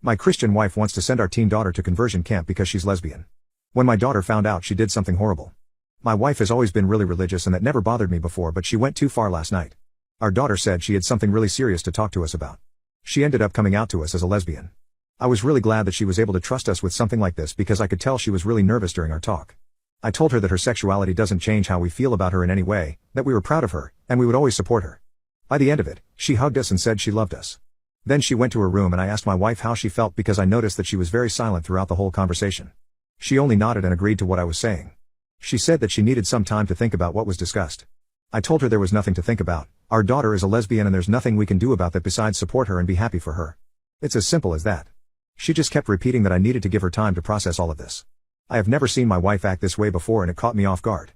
My Christian wife wants to send our teen daughter to conversion camp because she's lesbian. When my daughter found out, she did something horrible. My wife has always been really religious and that never bothered me before, but she went too far last night. Our daughter said she had something really serious to talk to us about. She ended up coming out to us as a lesbian. I was really glad that she was able to trust us with something like this because I could tell she was really nervous during our talk. I told her that her sexuality doesn't change how we feel about her in any way, that we were proud of her, and we would always support her. By the end of it, she hugged us and said she loved us. Then she went to her room and I asked my wife how she felt because I noticed that she was very silent throughout the whole conversation. She only nodded and agreed to what I was saying. She said that she needed some time to think about what was discussed. I told her there was nothing to think about. Our daughter is a lesbian and there's nothing we can do about that besides support her and be happy for her. It's as simple as that. She just kept repeating that I needed to give her time to process all of this. I have never seen my wife act this way before and it caught me off guard.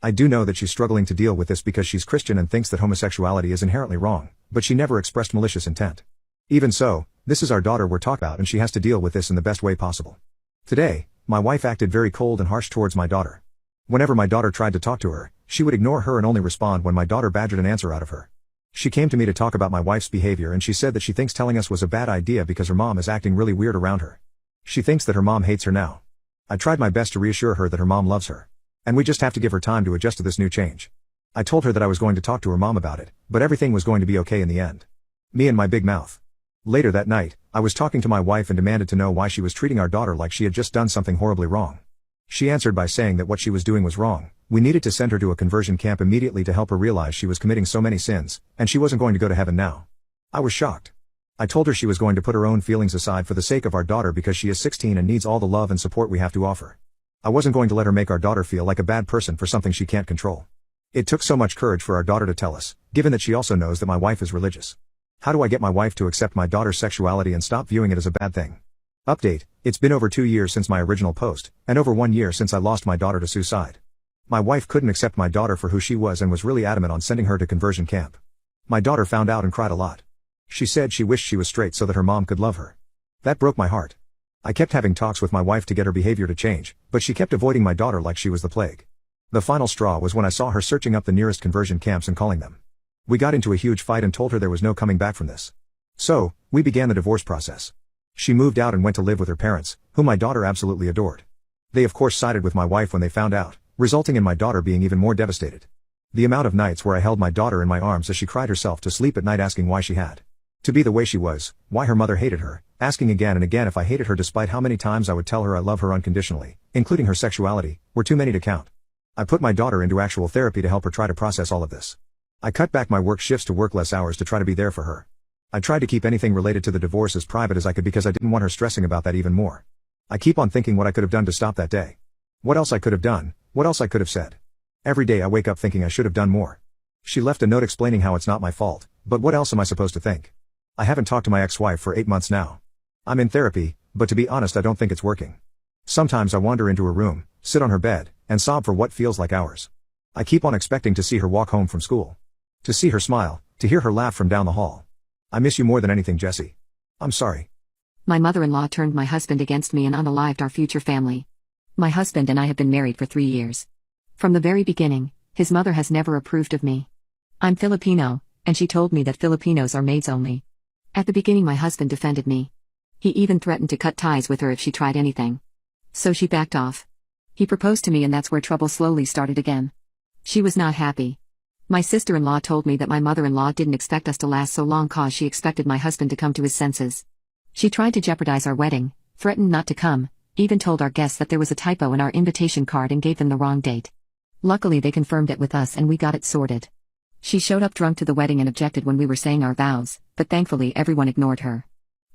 I do know that she's struggling to deal with this because she's Christian and thinks that homosexuality is inherently wrong, but she never expressed malicious intent. Even so, this is our daughter we're talking about and she has to deal with this in the best way possible. Today, my wife acted very cold and harsh towards my daughter. Whenever my daughter tried to talk to her, she would ignore her and only respond when my daughter badgered an answer out of her. She came to me to talk about my wife's behavior and she said that she thinks telling us was a bad idea because her mom is acting really weird around her. She thinks that her mom hates her now. I tried my best to reassure her that her mom loves her. And we just have to give her time to adjust to this new change. I told her that I was going to talk to her mom about it, but everything was going to be okay in the end. Me and my big mouth. Later that night, I was talking to my wife and demanded to know why she was treating our daughter like she had just done something horribly wrong. She answered by saying that what she was doing was wrong. We needed to send her to a conversion camp immediately to help her realize she was committing so many sins, and she wasn't going to go to heaven now. I was shocked. I told her she was going to put her own feelings aside for the sake of our daughter because she is 16 and needs all the love and support we have to offer. I wasn't going to let her make our daughter feel like a bad person for something she can't control. It took so much courage for our daughter to tell us, given that she also knows that my wife is religious. How do I get my wife to accept my daughter's sexuality and stop viewing it as a bad thing? Update: it's been over 2 years since my original post, and over 1 year since I lost my daughter to suicide. My wife couldn't accept my daughter for who she was and was really adamant on sending her to conversion camp. My daughter found out and cried a lot. She said she wished she was straight so that her mom could love her. That broke my heart. I kept having talks with my wife to get her behavior to change, but she kept avoiding my daughter like she was the plague. The final straw was when I saw her searching up the nearest conversion camps and calling them. We got into a huge fight and told her there was no coming back from this. So, we began the divorce process. She moved out and went to live with her parents, whom my daughter absolutely adored. They of course sided with my wife when they found out, resulting in my daughter being even more devastated. The amount of nights where I held my daughter in my arms as she cried herself to sleep at night asking why she had to be the way she was, why her mother hated her, asking again and again if I hated her despite how many times I would tell her I love her unconditionally, including her sexuality, were too many to count. I put my daughter into actual therapy to help her try to process all of this. I cut back my work shifts to work less hours to try to be there for her. I tried to keep anything related to the divorce as private as I could because I didn't want her stressing about that even more. I keep on thinking what I could have done to stop that day. What else I could have done, what else I could have said. Every day I wake up thinking I should have done more. She left a note explaining how it's not my fault, but what else am I supposed to think? I haven't talked to my ex-wife for 8 months now. I'm in therapy, but to be honest I don't think it's working. Sometimes I wander into her room, sit on her bed, and sob for what feels like hours. I keep on expecting to see her walk home from school. To see her smile, to hear her laugh from down the hall. I miss you more than anything, Jesse. I'm sorry. My mother-in-law turned my husband against me and unalived our future family. My husband and I have been married for 3 years. From the very beginning, his mother has never approved of me. I'm Filipino, and she told me that Filipinos are maids only. At the beginning my husband defended me. He even threatened to cut ties with her if she tried anything. So she backed off. He proposed to me and that's where trouble slowly started again. She was not happy. My sister-in-law told me that my mother-in-law didn't expect us to last so long cause she expected my husband to come to his senses. She tried to jeopardize our wedding, threatened not to come, even told our guests that there was a typo in our invitation card and gave them the wrong date. Luckily they confirmed it with us and we got it sorted. She showed up drunk to the wedding and objected when we were saying our vows, but thankfully everyone ignored her.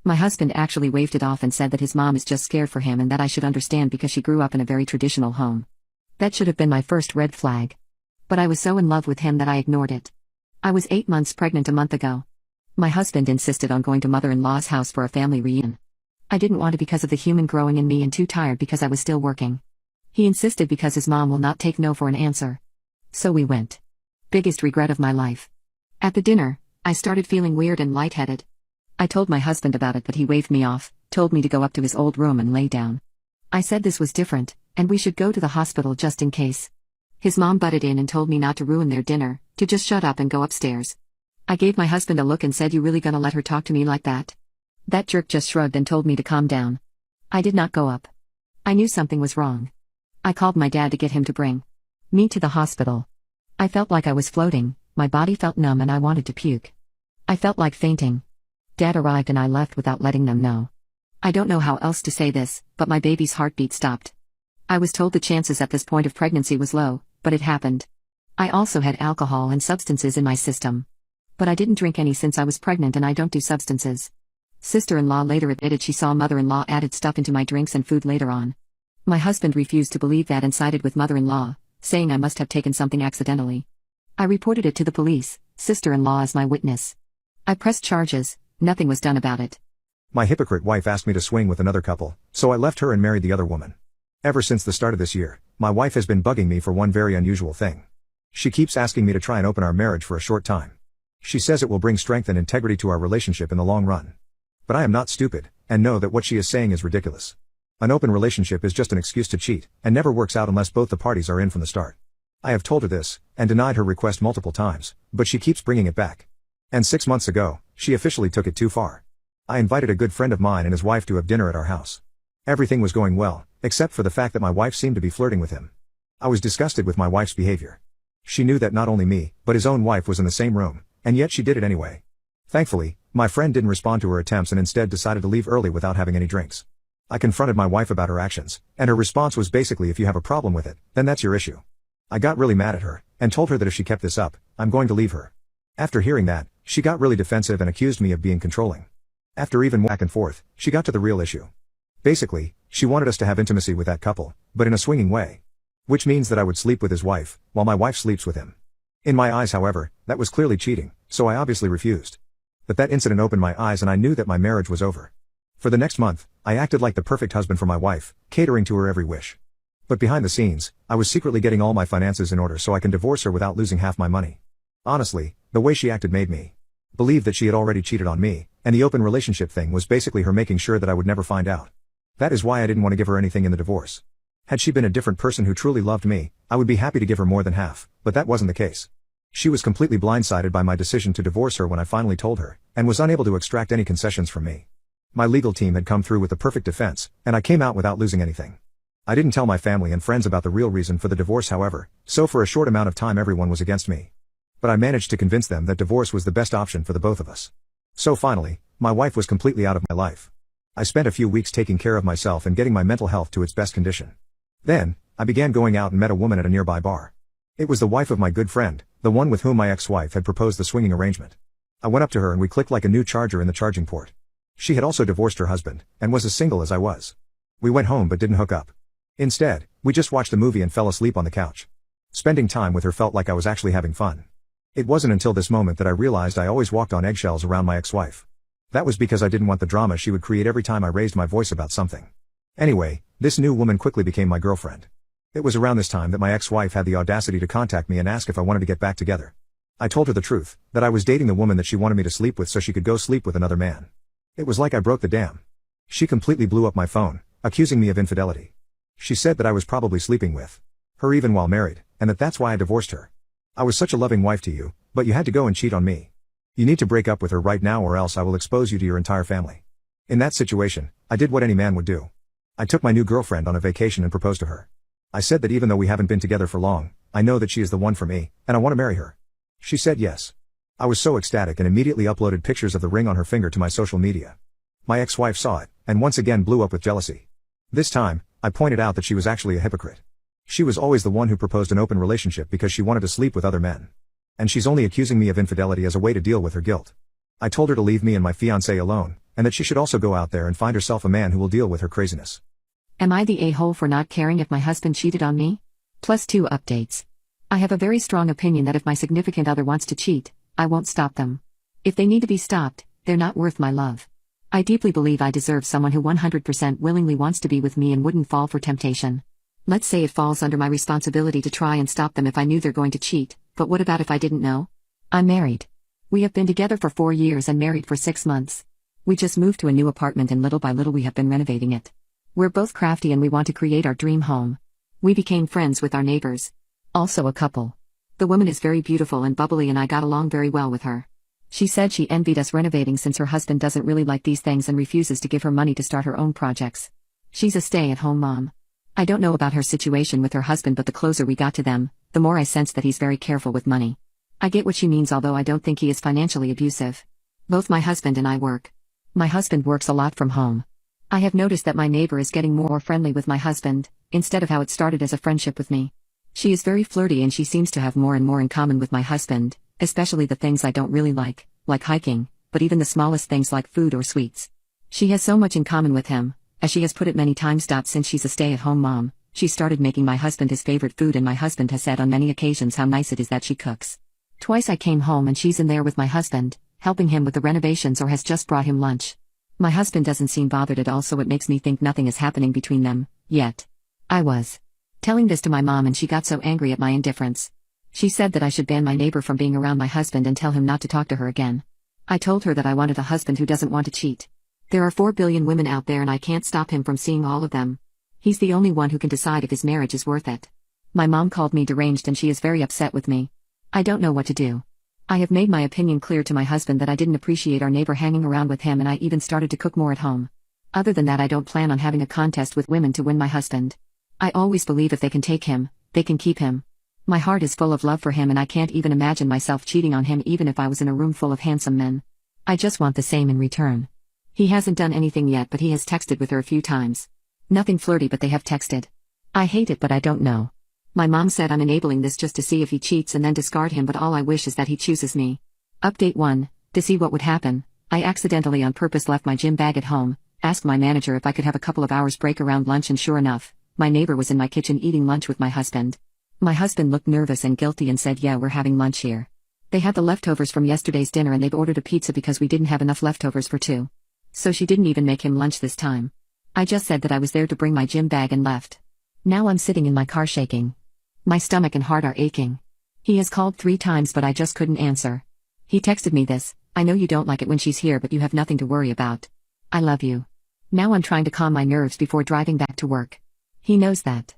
My husband actually waved it off and said that his mom is just scared for him and that I should understand because she grew up in a very traditional home. That should have been my first red flag. But I was so in love with him that I ignored it. I was 8 months pregnant a month ago. My husband insisted on going to mother-in-law's house for a family reunion. I didn't want to because of the human growing in me and too tired because I was still working. He insisted because his mom will not take no for an answer. So we went. Biggest regret of my life. At the dinner, I started feeling weird and lightheaded. I told my husband about it but he waved me off, told me to go up to his old room and lay down. I said this was different, and we should go to the hospital just in case. His mom butted in and told me not to ruin their dinner, to just shut up and go upstairs. I gave my husband a look and said, "You really gonna let her talk to me like that?" That jerk just shrugged and told me to calm down. I did not go up. I knew something was wrong. I called my dad to get him to bring me to the hospital. I felt like I was floating, my body felt numb and I wanted to puke. I felt like fainting. Dad arrived and I left without letting them know. I don't know how else to say this, but my baby's heartbeat stopped. I was told the chances at this point of pregnancy was low, but it happened. I also had alcohol and substances in my system. But I didn't drink any since I was pregnant and I don't do substances. Sister-in-law later admitted she saw mother-in-law added stuff into my drinks and food later on. My husband refused to believe that and sided with mother-in-law, saying I must have taken something accidentally. I reported it to the police, sister-in-law as my witness. I pressed charges, nothing was done about it. My hypocrite wife asked me to swing with another couple, so I left her and married the other woman. Ever since the start of this year, my wife has been bugging me for one very unusual thing. She keeps asking me to try and open our marriage for a short time. She says it will bring strength and integrity to our relationship in the long run. But I am not stupid, and know that what she is saying is ridiculous. An open relationship is just an excuse to cheat, and never works out unless both the parties are in from the start. I have told her this, and denied her request multiple times, but she keeps bringing it back. And 6 months ago, she officially took it too far. I invited a good friend of mine and his wife to have dinner at our house. Everything was going well, except for the fact that my wife seemed to be flirting with him. I was disgusted with my wife's behavior. She knew that not only me, but his own wife was in the same room, and yet she did it anyway. Thankfully, my friend didn't respond to her attempts and instead decided to leave early without having any drinks. I confronted my wife about her actions, and her response was basically, if you have a problem with it, then that's your issue. I got really mad at her, and told her that if she kept this up, I'm going to leave her. After hearing that, she got really defensive and accused me of being controlling. After even back and forth, she got to the real issue. Basically, she wanted us to have intimacy with that couple, but in a swinging way. Which means that I would sleep with his wife, while my wife sleeps with him. In my eyes, however, that was clearly cheating, so I obviously refused. But that incident opened my eyes and I knew that my marriage was over. For the next month, I acted like the perfect husband for my wife, catering to her every wish. But behind the scenes, I was secretly getting all my finances in order so I can divorce her without losing half my money. Honestly, the way she acted made me believe that she had already cheated on me, and the open relationship thing was basically her making sure that I would never find out. That is why I didn't want to give her anything in the divorce. Had she been a different person who truly loved me, I would be happy to give her more than half, but that wasn't the case. She was completely blindsided by my decision to divorce her when I finally told her, and was unable to extract any concessions from me. My legal team had come through with the perfect defense, and I came out without losing anything. I didn't tell my family and friends about the real reason for the divorce, however, so for a short amount of time everyone was against me. But I managed to convince them that divorce was the best option for the both of us. So finally, my wife was completely out of my life. I spent a few weeks taking care of myself and getting my mental health to its best condition. Then, I began going out and met a woman at a nearby bar. It was the wife of my good friend, the one with whom my ex-wife had proposed the swinging arrangement. I went up to her and we clicked like a new charger in the charging port. She had also divorced her husband, and was as single as I was. We went home but didn't hook up. Instead, we just watched a movie and fell asleep on the couch. Spending time with her felt like I was actually having fun. It wasn't until this moment that I realized I always walked on eggshells around my ex-wife. That was because I didn't want the drama she would create every time I raised my voice about something. Anyway, this new woman quickly became my girlfriend. It was around this time that my ex-wife had the audacity to contact me and ask if I wanted to get back together. I told her the truth, that I was dating the woman that she wanted me to sleep with so she could go sleep with another man. It was like I broke the dam. She completely blew up my phone, accusing me of infidelity. She said that I was probably sleeping with her even while married, and that's why I divorced her. I was such a loving wife to you, but you had to go and cheat on me. You need to break up with her right now or else I will expose you to your entire family. In that situation, I did what any man would do. I took my new girlfriend on a vacation and proposed to her. I said that even though we haven't been together for long, I know that she is the one for me, and I want to marry her. She said yes. I was so ecstatic and immediately uploaded pictures of the ring on her finger to my social media. My ex-wife saw it, and once again blew up with jealousy. This time, I pointed out that she was actually a hypocrite. She was always the one who proposed an open relationship because she wanted to sleep with other men. And she's only accusing me of infidelity as a way to deal with her guilt. I told her to leave me and my fiancé alone, and that she should also go out there and find herself a man who will deal with her craziness. Am I the a-hole for not caring if my husband cheated on me? +2 updates. I have a very strong opinion that if my significant other wants to cheat, I won't stop them. If they need to be stopped, they're not worth my love. I deeply believe I deserve someone who 100% willingly wants to be with me and wouldn't fall for temptation. Let's say it falls under my responsibility to try and stop them if I knew they're going to cheat, but what about if I didn't know? I'm married. We have been together for 4 years and married for 6 months. We just moved to a new apartment and little by little we have been renovating it. We're both crafty and we want to create our dream home. We became friends with our neighbors. Also a couple. The woman is very beautiful and bubbly and I got along very well with her. She said she envied us renovating since her husband doesn't really like these things and refuses to give her money to start her own projects. She's a stay-at-home mom. I don't know about her situation with her husband, but the closer we got to them, the more I sensed that he's very careful with money. I get what she means, although I don't think he is financially abusive. Both my husband and I work. My husband works a lot from home. I have noticed that my neighbor is getting more friendly with my husband, instead of how it started as a friendship with me. She is very flirty and she seems to have more and more in common with my husband, especially the things I don't really like hiking, but even the smallest things like food or sweets. She has so much in common with him, as she has put it many times. Since she's a stay-at-home mom, she started making my husband his favorite food, and my husband has said on many occasions how nice it is that she cooks. Twice I came home and she's in there with my husband, helping him with the renovations or has just brought him lunch. My husband doesn't seem bothered at all, so it makes me think nothing is happening between them, yet. I was telling this to my mom and she got so angry at my indifference. She said that I should ban my neighbor from being around my husband and tell him not to talk to her again. I told her that I wanted a husband who doesn't want to cheat. There are 4 billion women out there and I can't stop him from seeing all of them. He's the only one who can decide if his marriage is worth it. My mom called me deranged and she is very upset with me. I don't know what to do. I have made my opinion clear to my husband that I didn't appreciate our neighbor hanging around with him, and I even started to cook more at home. Other than that, I don't plan on having a contest with women to win my husband. I always believe if they can take him, they can keep him. My heart is full of love for him and I can't even imagine myself cheating on him even if I was in a room full of handsome men. I just want the same in return. He hasn't done anything yet, but he has texted with her a few times. Nothing flirty, but they have texted. I hate it, but I don't know. My mom said I'm enabling this just to see if he cheats and then discard him, but all I wish is that he chooses me. Update 1. To see what would happen, I accidentally on purpose left my gym bag at home, asked my manager if I could have a couple of hours break around lunch, and sure enough, my neighbor was in my kitchen eating lunch with my husband. My husband looked nervous and guilty and said, "Yeah, we're having lunch here." They had the leftovers from yesterday's dinner and they've ordered a pizza because we didn't have enough leftovers for 2. So she didn't even make him lunch this time. I just said that I was there to bring my gym bag and left. Now I'm sitting in my car shaking. My stomach and heart are aching. He has called 3 times but I just couldn't answer. He texted me this: "I know you don't like it when she's here, but you have nothing to worry about. I love you." Now I'm trying to calm my nerves before driving back to work. He knows that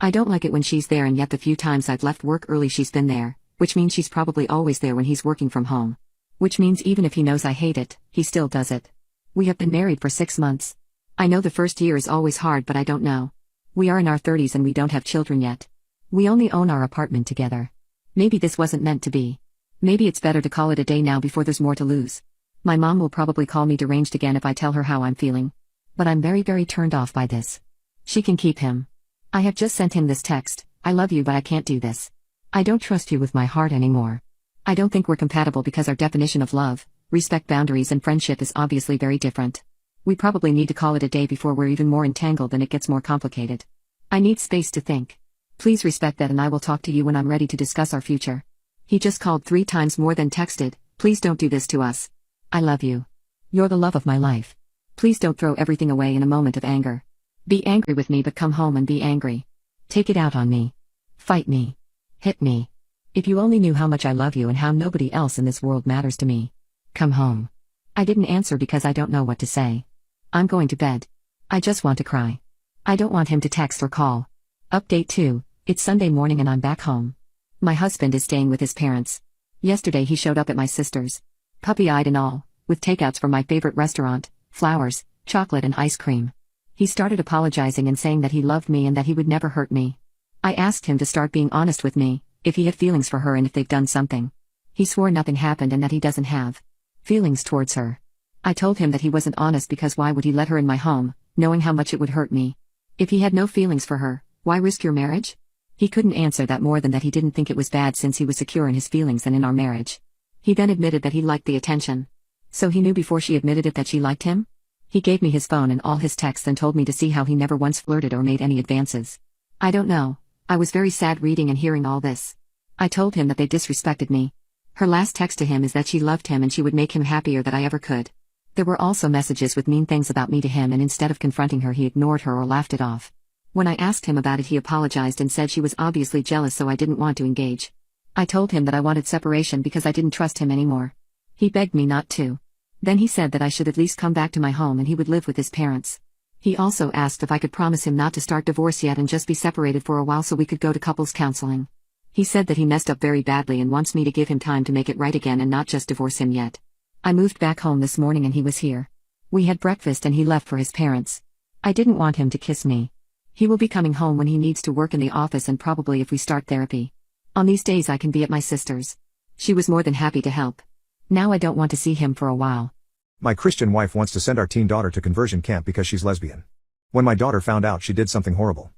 I don't like it when she's there, and yet the few times I've left work early she's been there, which means she's probably always there when he's working from home. Which means even if he knows I hate it, he still does it. We have been married for 6 months. I know the first year is always hard, but I don't know. We are in our 30s and we don't have children yet. We only own our apartment together. Maybe this wasn't meant to be. Maybe it's better to call it a day now before there's more to lose. My mom will probably call me deranged again if I tell her how I'm feeling. But I'm very, very turned off by this. She can keep him. I have just sent him this text: "I love you, but I can't do this. I don't trust you with my heart anymore. I don't think we're compatible because our definition of love, respect, boundaries, and friendship is obviously very different. We probably need to call it a day before we're even more entangled and it gets more complicated. I need space to think. Please respect that, and I will talk to you when I'm ready to discuss our future." He just called 3 times more than texted. "Please don't do this to us. I love you. You're the love of my life. Please don't throw everything away in a moment of anger. Be angry with me, but come home and be angry. Take it out on me. Fight me. Hit me. If you only knew how much I love you and how nobody else in this world matters to me. Come home." I didn't answer because I don't know what to say. I'm going to bed. I just want to cry. I don't want him to text or call. Update 2. It's Sunday morning and I'm back home. My husband is staying with his parents. Yesterday he showed up at my sister's, puppy-eyed and all, with takeouts from my favorite restaurant, flowers, chocolate and ice cream. He started apologizing and saying that he loved me and that he would never hurt me. I asked him to start being honest with me, if he had feelings for her and if they've done something. He swore nothing happened and that he doesn't have feelings towards her. I told him that he wasn't honest because why would he let her in my home, knowing how much it would hurt me? If he had no feelings for her, why risk your marriage? He couldn't answer that more than that he didn't think it was bad since he was secure in his feelings and in our marriage. He then admitted that he liked the attention. So he knew before she admitted it that she liked him? He gave me his phone and all his texts and told me to see how he never once flirted or made any advances. I don't know. I was very sad reading and hearing all this. I told him that they disrespected me. Her last text to him is that she loved him and she would make him happier than I ever could. There were also messages with mean things about me to him, and instead of confronting her he ignored her or laughed it off. When I asked him about it he apologized and said she was obviously jealous, so I didn't want to engage. I told him that I wanted separation because I didn't trust him anymore. He begged me not to. Then he said that I should at least come back to my home and he would live with his parents. He also asked if I could promise him not to start divorce yet and just be separated for a while so we could go to couples counseling. He said that he messed up very badly and wants me to give him time to make it right again and not just divorce him yet. I moved back home this morning and he was here. We had breakfast and he left for his parents. I didn't want him to kiss me. He will be coming home when he needs to work in the office and probably if we start therapy. On these days I can be at my sister's. She was more than happy to help. Now I don't want to see him for a while. My Christian wife wants to send our teen daughter to conversion camp because she's lesbian. When my daughter found out, she did something horrible.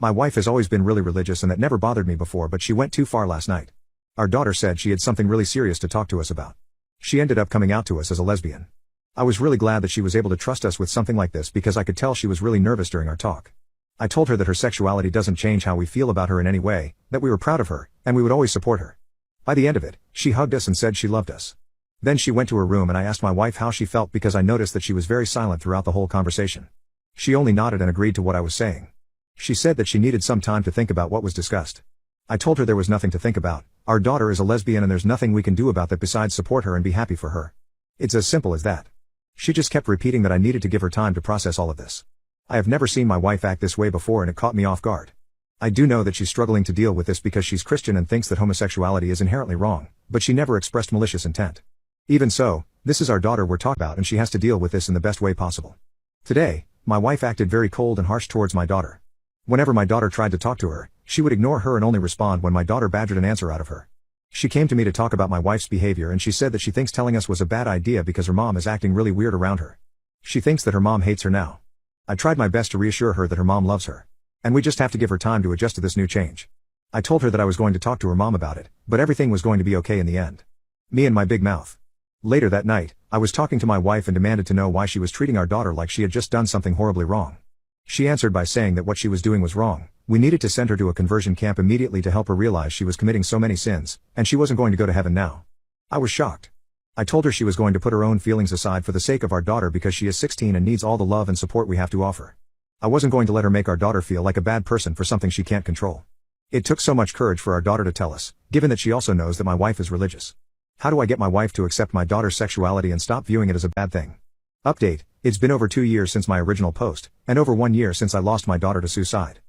My wife has always been really religious and that never bothered me before, but she went too far last night. Our daughter said she had something really serious to talk to us about. She ended up coming out to us as a lesbian. I was really glad that she was able to trust us with something like this because I could tell she was really nervous during our talk. I told her that her sexuality doesn't change how we feel about her in any way, that we were proud of her, and we would always support her. By the end of it, she hugged us and said she loved us. Then she went to her room and I asked my wife how she felt because I noticed that she was very silent throughout the whole conversation. She only nodded and agreed to what I was saying. She said that she needed some time to think about what was discussed. I told her there was nothing to think about. Our daughter is a lesbian and there's nothing we can do about that besides support her and be happy for her. It's as simple as that. She just kept repeating that I needed to give her time to process all of this. I have never seen my wife act this way before and it caught me off guard. I do know that she's struggling to deal with this because she's Christian and thinks that homosexuality is inherently wrong, but she never expressed malicious intent. Even so, this is our daughter we're talking about and she has to deal with this in the best way possible. Today, my wife acted very cold and harsh towards my daughter. Whenever my daughter tried to talk to her, she would ignore her and only respond when my daughter badgered an answer out of her. She came to me to talk about my wife's behavior and she said that she thinks telling us was a bad idea because her mom is acting really weird around her. She thinks that her mom hates her now. I tried my best to reassure her that her mom loves her. And we just have to give her time to adjust to this new change. I told her that I was going to talk to her mom about it, but everything was going to be okay in the end. Me and my big mouth. Later that night, I was talking to my wife and demanded to know why she was treating our daughter like she had just done something horribly wrong. She answered by saying that what she was doing was wrong. We needed to send her to a conversion camp immediately to help her realize she was committing so many sins, and she wasn't going to go to heaven now. I was shocked. I told her she was going to put her own feelings aside for the sake of our daughter because she is 16 and needs all the love and support we have to offer. I wasn't going to let her make our daughter feel like a bad person for something she can't control. It took so much courage for our daughter to tell us, given that she also knows that my wife is religious. How do I get my wife to accept my daughter's sexuality and stop viewing it as a bad thing? Update: it's been over 2 years since my original post, and over 1 year since I lost my daughter to suicide.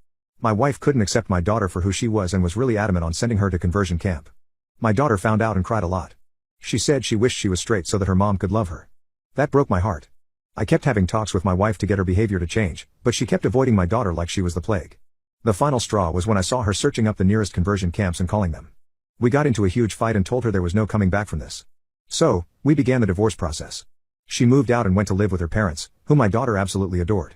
My wife couldn't accept my daughter for who she was and was really adamant on sending her to conversion camp. My daughter found out and cried a lot. She said she wished she was straight so that her mom could love her. That broke my heart. I kept having talks with my wife to get her behavior to change, but she kept avoiding my daughter like she was the plague. The final straw was when I saw her searching up the nearest conversion camps and calling them. We got into a huge fight and told her there was no coming back from this. So, we began the divorce process. She moved out and went to live with her parents, whom my daughter absolutely adored.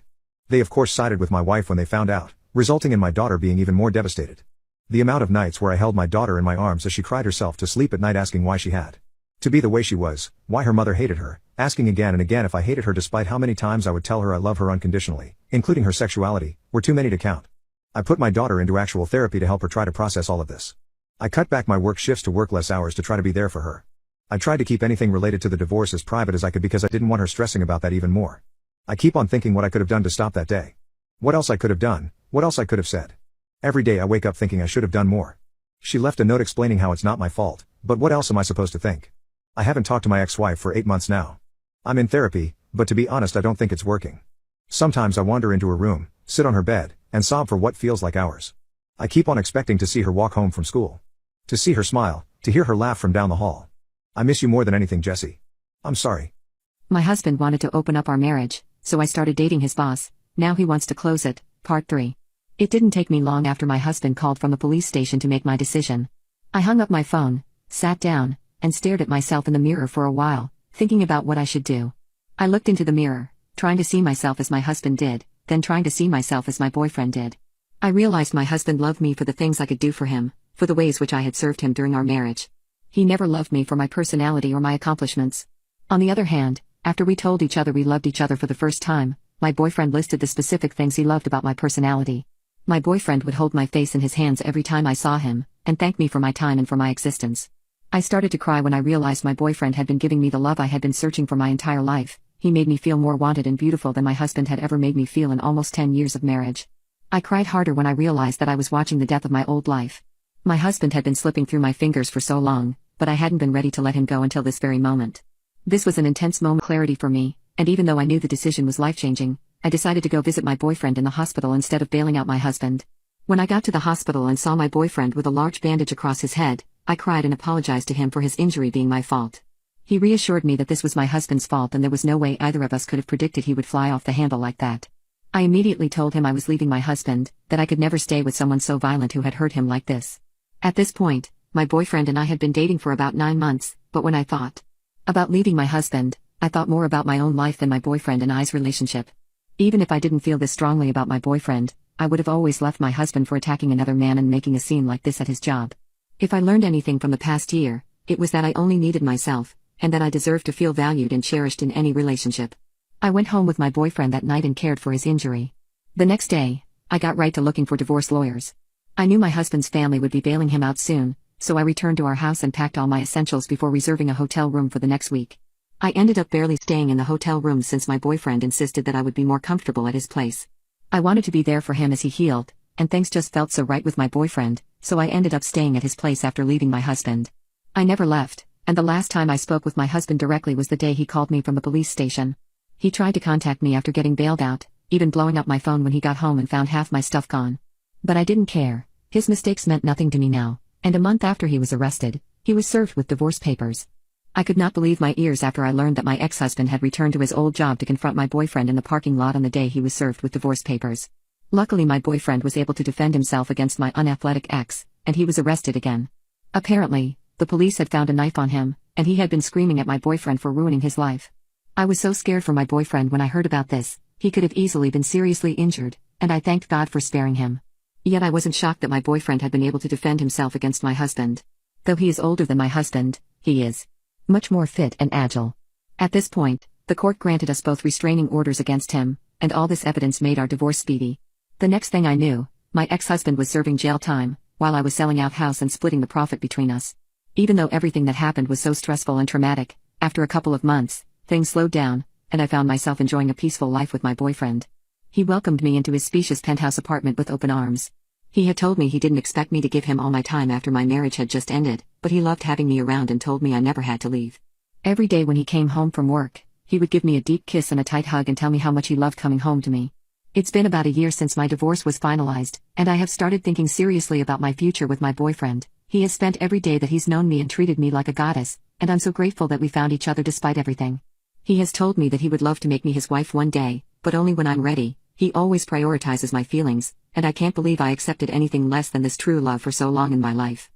They of course sided with my wife when they found out, resulting in my daughter being even more devastated. The amount of nights where I held my daughter in my arms as she cried herself to sleep at night asking why she had to be the way she was, why her mother hated her, asking again and again if I hated her despite how many times I would tell her I love her unconditionally, including her sexuality, were too many to count. I put my daughter into actual therapy to help her try to process all of this. I cut back my work shifts to work less hours to try to be there for her. I tried to keep anything related to the divorce as private as I could because I didn't want her stressing about that even more. I keep on thinking what I could have done to stop that day. What else I could have done, what else I could have said. Every day I wake up thinking I should have done more. She left a note explaining how it's not my fault, but what else am I supposed to think? I haven't talked to my ex-wife for 8 months now. I'm in therapy, but to be honest I don't think it's working. Sometimes I wander into her room, sit on her bed, and sob for what feels like hours. I keep on expecting to see her walk home from school. To see her smile, to hear her laugh from down the hall. I miss you more than anything, Jesse. I'm sorry. My husband wanted to open up our marriage, so I started dating his boss. Now he wants to close it. Part 3. It didn't take me long after my husband called from the police station to make my decision. I hung up my phone, sat down, and stared at myself in the mirror for a while, thinking about what I should do. I looked into the mirror, trying to see myself as my husband did, then trying to see myself as my boyfriend did. I realized my husband loved me for the things I could do for him, for the ways which I had served him during our marriage. He never loved me for my personality or my accomplishments. On the other hand, after we told each other we loved each other for the first time, my boyfriend listed the specific things he loved about my personality. My boyfriend would hold my face in his hands every time I saw him, and thank me for my time and for my existence. I started to cry when I realized my boyfriend had been giving me the love I had been searching for my entire life. He made me feel more wanted and beautiful than my husband had ever made me feel in almost 10 years of marriage. I cried harder when I realized that I was watching the death of my old life. My husband had been slipping through my fingers for so long, but I hadn't been ready to let him go until this very moment. This was an intense moment of clarity for me, and even though I knew the decision was life-changing, I decided to go visit my boyfriend in the hospital instead of bailing out my husband. When I got to the hospital and saw my boyfriend with a large bandage across his head, I cried and apologized to him for his injury being my fault. He reassured me that this was my husband's fault and there was no way either of us could have predicted he would fly off the handle like that. I immediately told him I was leaving my husband, that I could never stay with someone so violent who had hurt him like this. At this point, my boyfriend and I had been dating for about 9 months, but when I thought about leaving my husband, I thought more about my own life than my boyfriend and I's relationship. Even if I didn't feel this strongly about my boyfriend, I would have always left my husband for attacking another man and making a scene like this at his job. If I learned anything from the past year, it was that I only needed myself, and that I deserved to feel valued and cherished in any relationship. I went home with my boyfriend that night and cared for his injury. The next day, I got right to looking for divorce lawyers. I knew my husband's family would be bailing him out soon, so I returned to our house and packed all my essentials before reserving a hotel room for the next week. I ended up barely staying in the hotel room since my boyfriend insisted that I would be more comfortable at his place. I wanted to be there for him as he healed, and things just felt so right with my boyfriend, so I ended up staying at his place after leaving my husband. I never left, and the last time I spoke with my husband directly was the day he called me from the police station. He tried to contact me after getting bailed out, even blowing up my phone when he got home and found half my stuff gone. But I didn't care. His mistakes meant nothing to me now, and a month after he was arrested, he was served with divorce papers. I could not believe my ears after I learned that my ex-husband had returned to his old job to confront my boyfriend in the parking lot on the day he was served with divorce papers. Luckily my boyfriend was able to defend himself against my unathletic ex, and he was arrested again. Apparently, the police had found a knife on him, and he had been screaming at my boyfriend for ruining his life. I was so scared for my boyfriend when I heard about this. He could have easily been seriously injured, and I thanked God for sparing him. Yet I wasn't shocked that my boyfriend had been able to defend himself against my husband. Though he is older than my husband, he is much more fit and agile. At this point, the court granted us both restraining orders against him, and all this evidence made our divorce speedy. The next thing I knew, my ex-husband was serving jail time, while I was selling out house and splitting the profit between us. Even though everything that happened was so stressful and traumatic, after a couple of months, things slowed down, and I found myself enjoying a peaceful life with my boyfriend. He welcomed me into his spacious penthouse apartment with open arms. He had told me he didn't expect me to give him all my time after my marriage had just ended, but he loved having me around and told me I never had to leave. Every day when he came home from work, he would give me a deep kiss and a tight hug and tell me how much he loved coming home to me. It's been about a year since my divorce was finalized, and I have started thinking seriously about my future with my boyfriend. He has spent every day that he's known me and treated me like a goddess, and I'm so grateful that we found each other despite everything. He has told me that he would love to make me his wife one day, but only when I'm ready. He always prioritizes my feelings, and I can't believe I accepted anything less than this true love for so long in my life.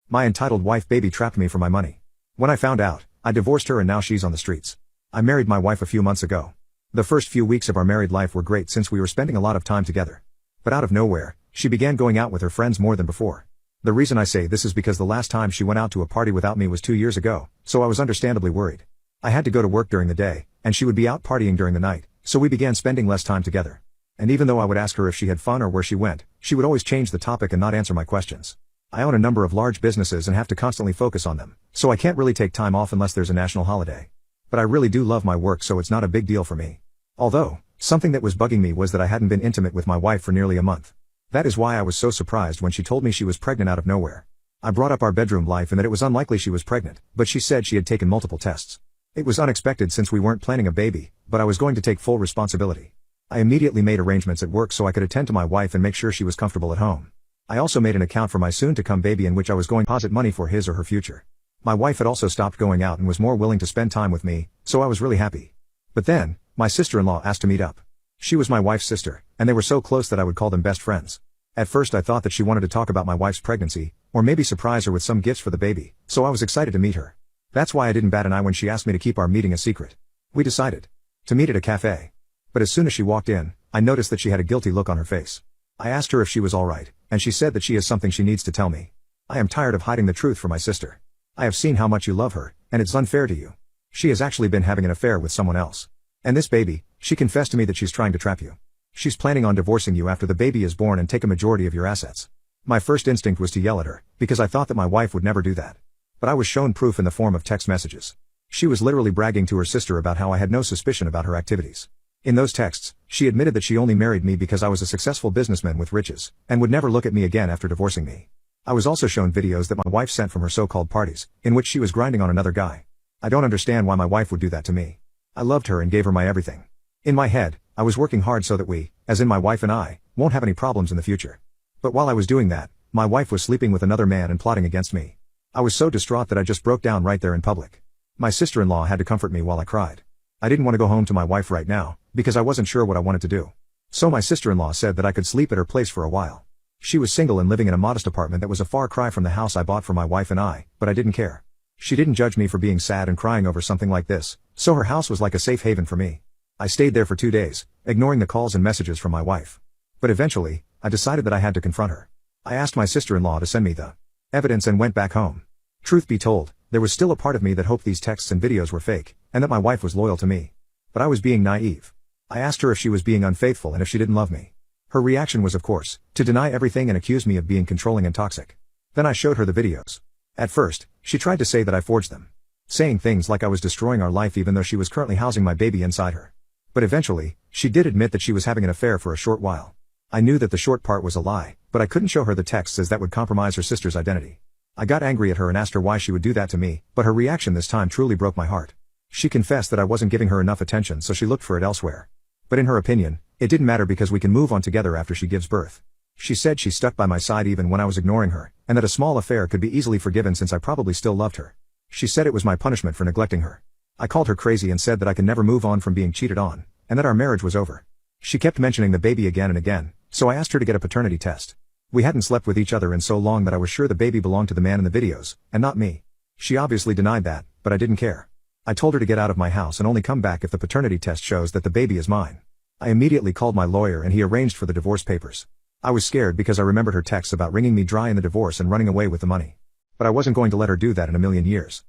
My entitled wife baby trapped me for my money. When I found out, I divorced her and now she's on the streets. I married my wife a few months ago. The first few weeks of our married life were great since we were spending a lot of time together. But out of nowhere, she began going out with her friends more than before. The reason I say this is because the last time she went out to a party without me was 2 years ago, so I was understandably worried. I had to go to work during the day, and she would be out partying during the night, so we began spending less time together. And even though I would ask her if she had fun or where she went, she would always change the topic and not answer my questions. I own a number of large businesses and have to constantly focus on them, so I can't really take time off unless there's a national holiday. But I really do love my work, so it's not a big deal for me. Although, something that was bugging me was that I hadn't been intimate with my wife for nearly a month. That is why I was so surprised when she told me she was pregnant out of nowhere. I brought up our bedroom life and that it was unlikely she was pregnant, but she said she had taken multiple tests. It was unexpected since we weren't planning a baby, but I was going to take full responsibility. I immediately made arrangements at work so I could attend to my wife and make sure she was comfortable at home. I also made an account for my soon-to-come baby in which I was going to deposit money for his or her future. My wife had also stopped going out and was more willing to spend time with me, so I was really happy. But then, my sister-in-law asked to meet up. She was my wife's sister, and they were so close that I would call them best friends. At first I thought that she wanted to talk about my wife's pregnancy, or maybe surprise her with some gifts for the baby, so I was excited to meet her. That's why I didn't bat an eye when she asked me to keep our meeting a secret. We decided to meet at a cafe. But as soon as she walked in, I noticed that she had a guilty look on her face. I asked her if she was alright, and she said that she has something she needs to tell me. I am tired of hiding the truth from my sister. I have seen how much you love her, and it's unfair to you. She has actually been having an affair with someone else. And this baby, she confessed to me that she's trying to trap you. She's planning on divorcing you after the baby is born and take a majority of your assets. My first instinct was to yell at her, because I thought that my wife would never do that. But I was shown proof in the form of text messages. She was literally bragging to her sister about how I had no suspicion about her activities. In those texts, she admitted that she only married me because I was a successful businessman with riches, and would never look at me again after divorcing me. I was also shown videos that my wife sent from her so-called parties, in which she was grinding on another guy. I don't understand why my wife would do that to me. I loved her and gave her my everything. In my head, I was working hard so that we, as in my wife and I, won't have any problems in the future. But while I was doing that, my wife was sleeping with another man and plotting against me. I was so distraught that I just broke down right there in public. My sister-in-law had to comfort me while I cried. I didn't want to go home to my wife right now, because I wasn't sure what I wanted to do. So my sister-in-law said that I could sleep at her place for a while. She was single and living in a modest apartment that was a far cry from the house I bought for my wife and I, but I didn't care. She didn't judge me for being sad and crying over something like this, so her house was like a safe haven for me. I stayed there for 2 days, ignoring the calls and messages from my wife. But eventually, I decided that I had to confront her. I asked my sister-in-law to send me the evidence and went back home. Truth be told, there was still a part of me that hoped these texts and videos were fake, and that my wife was loyal to me. But I was being naive. I asked her if she was being unfaithful and if she didn't love me. Her reaction was, of course, to deny everything and accuse me of being controlling and toxic. Then I showed her the videos. At first, she tried to say that I forged them, saying things like I was destroying our life even though she was currently housing my baby inside her. But eventually, she did admit that she was having an affair for a short while. I knew that the short part was a lie, but I couldn't show her the texts as that would compromise her sister's identity. I got angry at her and asked her why she would do that to me, but her reaction this time truly broke my heart. She confessed that I wasn't giving her enough attention, so she looked for it elsewhere. But in her opinion, it didn't matter because we can move on together after she gives birth. She said she stuck by my side even when I was ignoring her, and that a small affair could be easily forgiven since I probably still loved her. She said it was my punishment for neglecting her. I called her crazy and said that I can never move on from being cheated on, and that our marriage was over. She kept mentioning the baby again and again, so I asked her to get a paternity test. We hadn't slept with each other in so long that I was sure the baby belonged to the man in the videos, and not me. She obviously denied that, but I didn't care. I told her to get out of my house and only come back if the paternity test shows that the baby is mine. I immediately called my lawyer and he arranged for the divorce papers. I was scared because I remembered her texts about wringing me dry in the divorce and running away with the money. But I wasn't going to let her do that in a million years.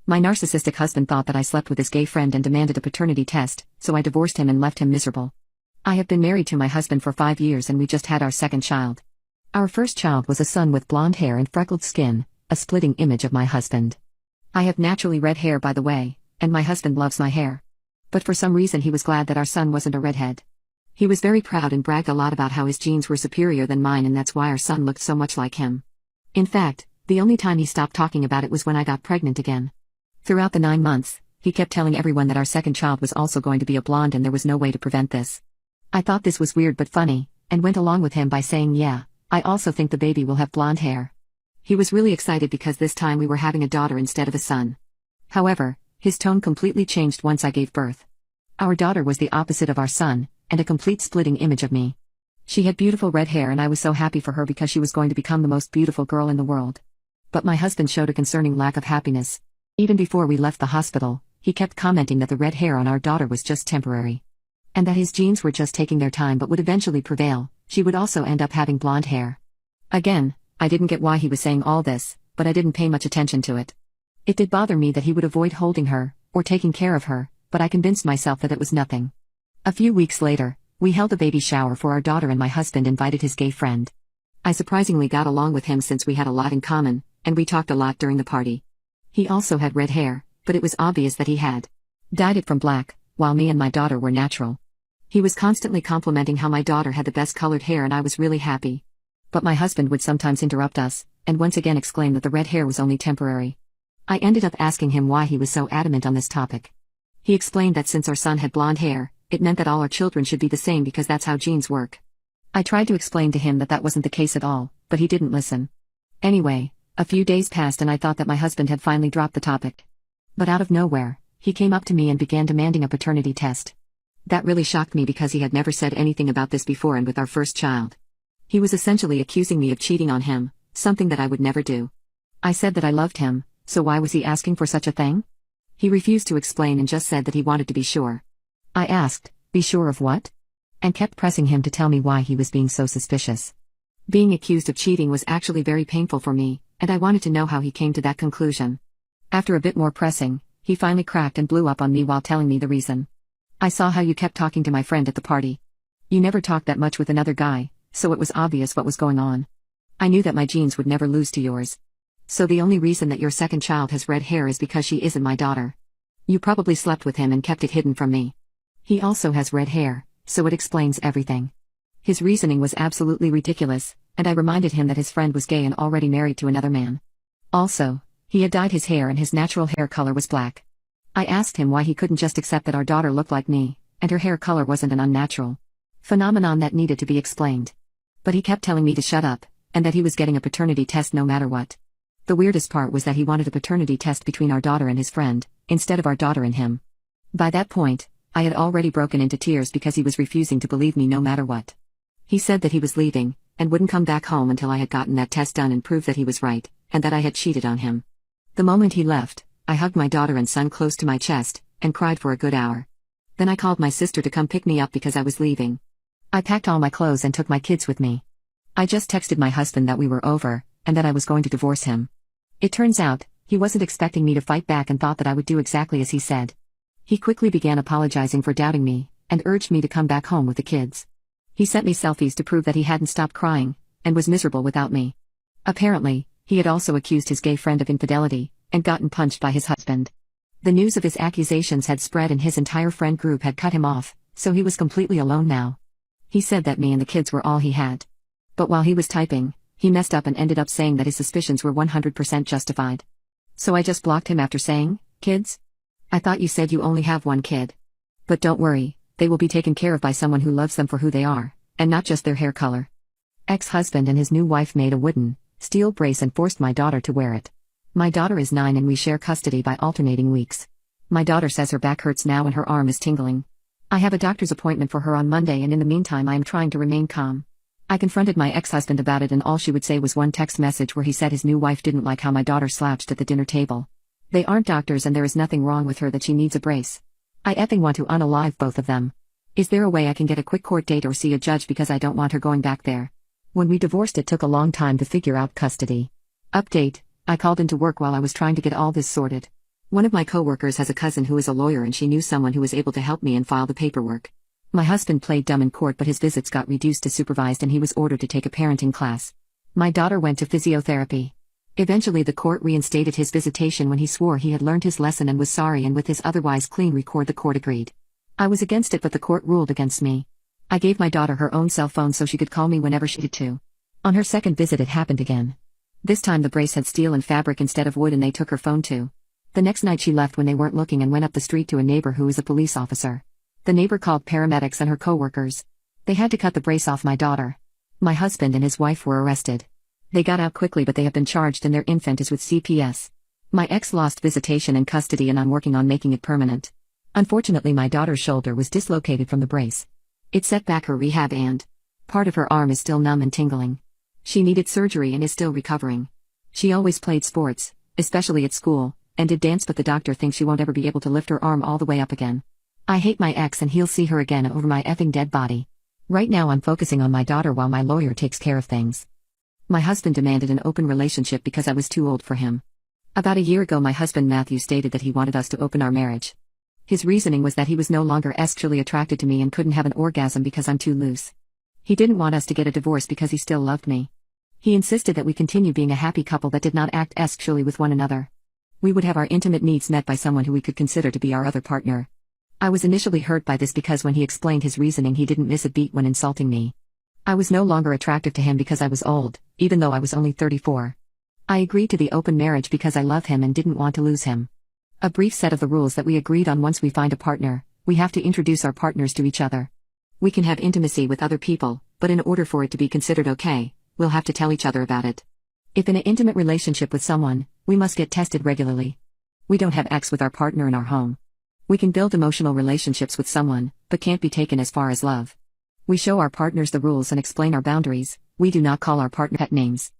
My narcissistic husband thought that I slept with his gay friend and demanded a paternity test, so I divorced him and left him miserable. I have been married to my husband for 5 years and we just had our second child. Our first child was a son with blonde hair and freckled skin, a splitting image of my husband. I have naturally red hair, by the way, and my husband loves my hair. But for some reason he was glad that our son wasn't a redhead. He was very proud and bragged a lot about how his genes were superior than mine, and that's why our son looked so much like him. In fact, the only time he stopped talking about it was when I got pregnant again. Throughout the 9 months, he kept telling everyone that our second child was also going to be a blonde and there was no way to prevent this. I thought this was weird but funny, and went along with him by saying, yeah, I also think the baby will have blonde hair. He was really excited because this time we were having a daughter instead of a son. However, his tone completely changed once I gave birth. Our daughter was the opposite of our son, and a complete splitting image of me. She had beautiful red hair and I was so happy for her because she was going to become the most beautiful girl in the world. But my husband showed a concerning lack of happiness. Even before we left the hospital, he kept commenting that the red hair on our daughter was just temporary. And that his genes were just taking their time but would eventually prevail. She would also end up having blonde hair. Again, I didn't get why he was saying all this, but I didn't pay much attention to it. It did bother me that he would avoid holding her, or taking care of her, but I convinced myself that it was nothing. A few weeks later, we held a baby shower for our daughter and my husband invited his gay friend. I surprisingly got along with him since we had a lot in common, and we talked a lot during the party. He also had red hair, but it was obvious that he had dyed it from black, while me and my daughter were natural. He was constantly complimenting how my daughter had the best colored hair and I was really happy. But my husband would sometimes interrupt us, and once again exclaim that the red hair was only temporary. I ended up asking him why he was so adamant on this topic. He explained that since our son had blonde hair, it meant that all our children should be the same because that's how genes work. I tried to explain to him that that wasn't the case at all, but he didn't listen. Anyway, a few days passed and I thought that my husband had finally dropped the topic. But out of nowhere, he came up to me and began demanding a paternity test. That really shocked me because he had never said anything about this before, and with our first child. He was essentially accusing me of cheating on him, something that I would never do. I said that I loved him, so why was he asking for such a thing? He refused to explain and just said that he wanted to be sure. I asked, be sure of what? And kept pressing him to tell me why he was being so suspicious. Being accused of cheating was actually very painful for me, and I wanted to know how he came to that conclusion. After a bit more pressing, he finally cracked and blew up on me while telling me the reason. I saw how you kept talking to my friend at the party. You never talked that much with another guy, so it was obvious what was going on. I knew that my genes would never lose to yours. So the only reason that your second child has red hair is because she isn't my daughter. You probably slept with him and kept it hidden from me. He also has red hair, so it explains everything. His reasoning was absolutely ridiculous, and I reminded him that his friend was gay and already married to another man. Also, he had dyed his hair and his natural hair color was black. I asked him why he couldn't just accept that our daughter looked like me, and her hair color wasn't an unnatural phenomenon that needed to be explained. But he kept telling me to shut up, and that he was getting a paternity test no matter what. The weirdest part was that he wanted a paternity test between our daughter and his friend, instead of our daughter and him. By that point, I had already broken into tears because he was refusing to believe me no matter what. He said that he was leaving, and wouldn't come back home until I had gotten that test done and proved that he was right, and that I had cheated on him. The moment he left, I hugged my daughter and son close to my chest, and cried for a good hour. Then I called my sister to come pick me up because I was leaving. I packed all my clothes and took my kids with me. I just texted my husband that we were over, and that I was going to divorce him. It turns out, he wasn't expecting me to fight back and thought that I would do exactly as he said. He quickly began apologizing for doubting me, and urged me to come back home with the kids. He sent me selfies to prove that he hadn't stopped crying, and was miserable without me. Apparently, he had also accused his gay friend of infidelity, and gotten punched by his husband. The news of his accusations had spread and his entire friend group had cut him off, so he was completely alone now. He said that me and the kids were all he had. But while he was typing, he messed up and ended up saying that his suspicions were 100% justified. So I just blocked him after saying, "Kids? I thought you said you only have one kid. But don't worry, they will be taken care of by someone who loves them for who they are, and not just their hair color." Ex-husband and his new wife made a wooden, steel brace and forced my daughter to wear it. My daughter is 9 and we share custody by alternating weeks. My daughter says her back hurts now and her arm is tingling. I have a doctor's appointment for her on Monday, and in the meantime I am trying to remain calm. I confronted my ex-husband about it and all she would say was one text message where he said his new wife didn't like how my daughter slouched at the dinner table. They aren't doctors and there is nothing wrong with her that she needs a brace. I effing want to unalive both of them. Is there a way I can get a quick court date or see a judge because I don't want her going back there? When we divorced it took a long time to figure out custody. Update: I called into work while I was trying to get all this sorted. One of my coworkers has a cousin who is a lawyer and she knew someone who was able to help me and file the paperwork. My husband played dumb in court but his visits got reduced to supervised and he was ordered to take a parenting class. My daughter went to physiotherapy. Eventually the court reinstated his visitation when he swore he had learned his lesson and was sorry, and with his otherwise clean record the court agreed. I was against it but the court ruled against me. I gave my daughter her own cell phone so she could call me whenever she needed to. On her second visit it happened again. This time the brace had steel and fabric instead of wood and they took her phone too. The next night she left when they weren't looking and went up the street to a neighbor who is a police officer. The neighbor called paramedics and her co-workers. They had to cut the brace off my daughter. My husband and his wife were arrested. They got out quickly but they have been charged and their infant is with CPS. My ex lost visitation and custody and I'm working on making it permanent. Unfortunately my daughter's shoulder was dislocated from the brace. It set back her rehab and part of her arm is still numb and tingling. She needed surgery and is still recovering. She always played sports, especially at school, and did dance but the doctor thinks she won't ever be able to lift her arm all the way up again. I hate my ex and he'll see her again over my effing dead body. Right now I'm focusing on my daughter while my lawyer takes care of things. My husband demanded an open relationship because I was too old for him. About a year ago my husband Matthew stated that he wanted us to open our marriage. His reasoning was that he was no longer sexually attracted to me and couldn't have an orgasm because I'm too loose. He didn't want us to get a divorce because he still loved me. He insisted that we continue being a happy couple that did not act sexually with one another. We would have our intimate needs met by someone who we could consider to be our other partner. I was initially hurt by this because when he explained his reasoning he didn't miss a beat when insulting me. I was no longer attractive to him because I was old, even though I was only 34. I agreed to the open marriage because I love him and didn't want to lose him. A brief set of the rules that we agreed on: once we find a partner, we have to introduce our partners to each other. We can have intimacy with other people, but in order for it to be considered okay, we'll have to tell each other about it. If in an intimate relationship with someone, we must get tested regularly. We don't have sex with our partner in our home. We can build emotional relationships with someone, but can't be taken as far as love. We show our partners the rules and explain our boundaries. We do not call our partner pet names.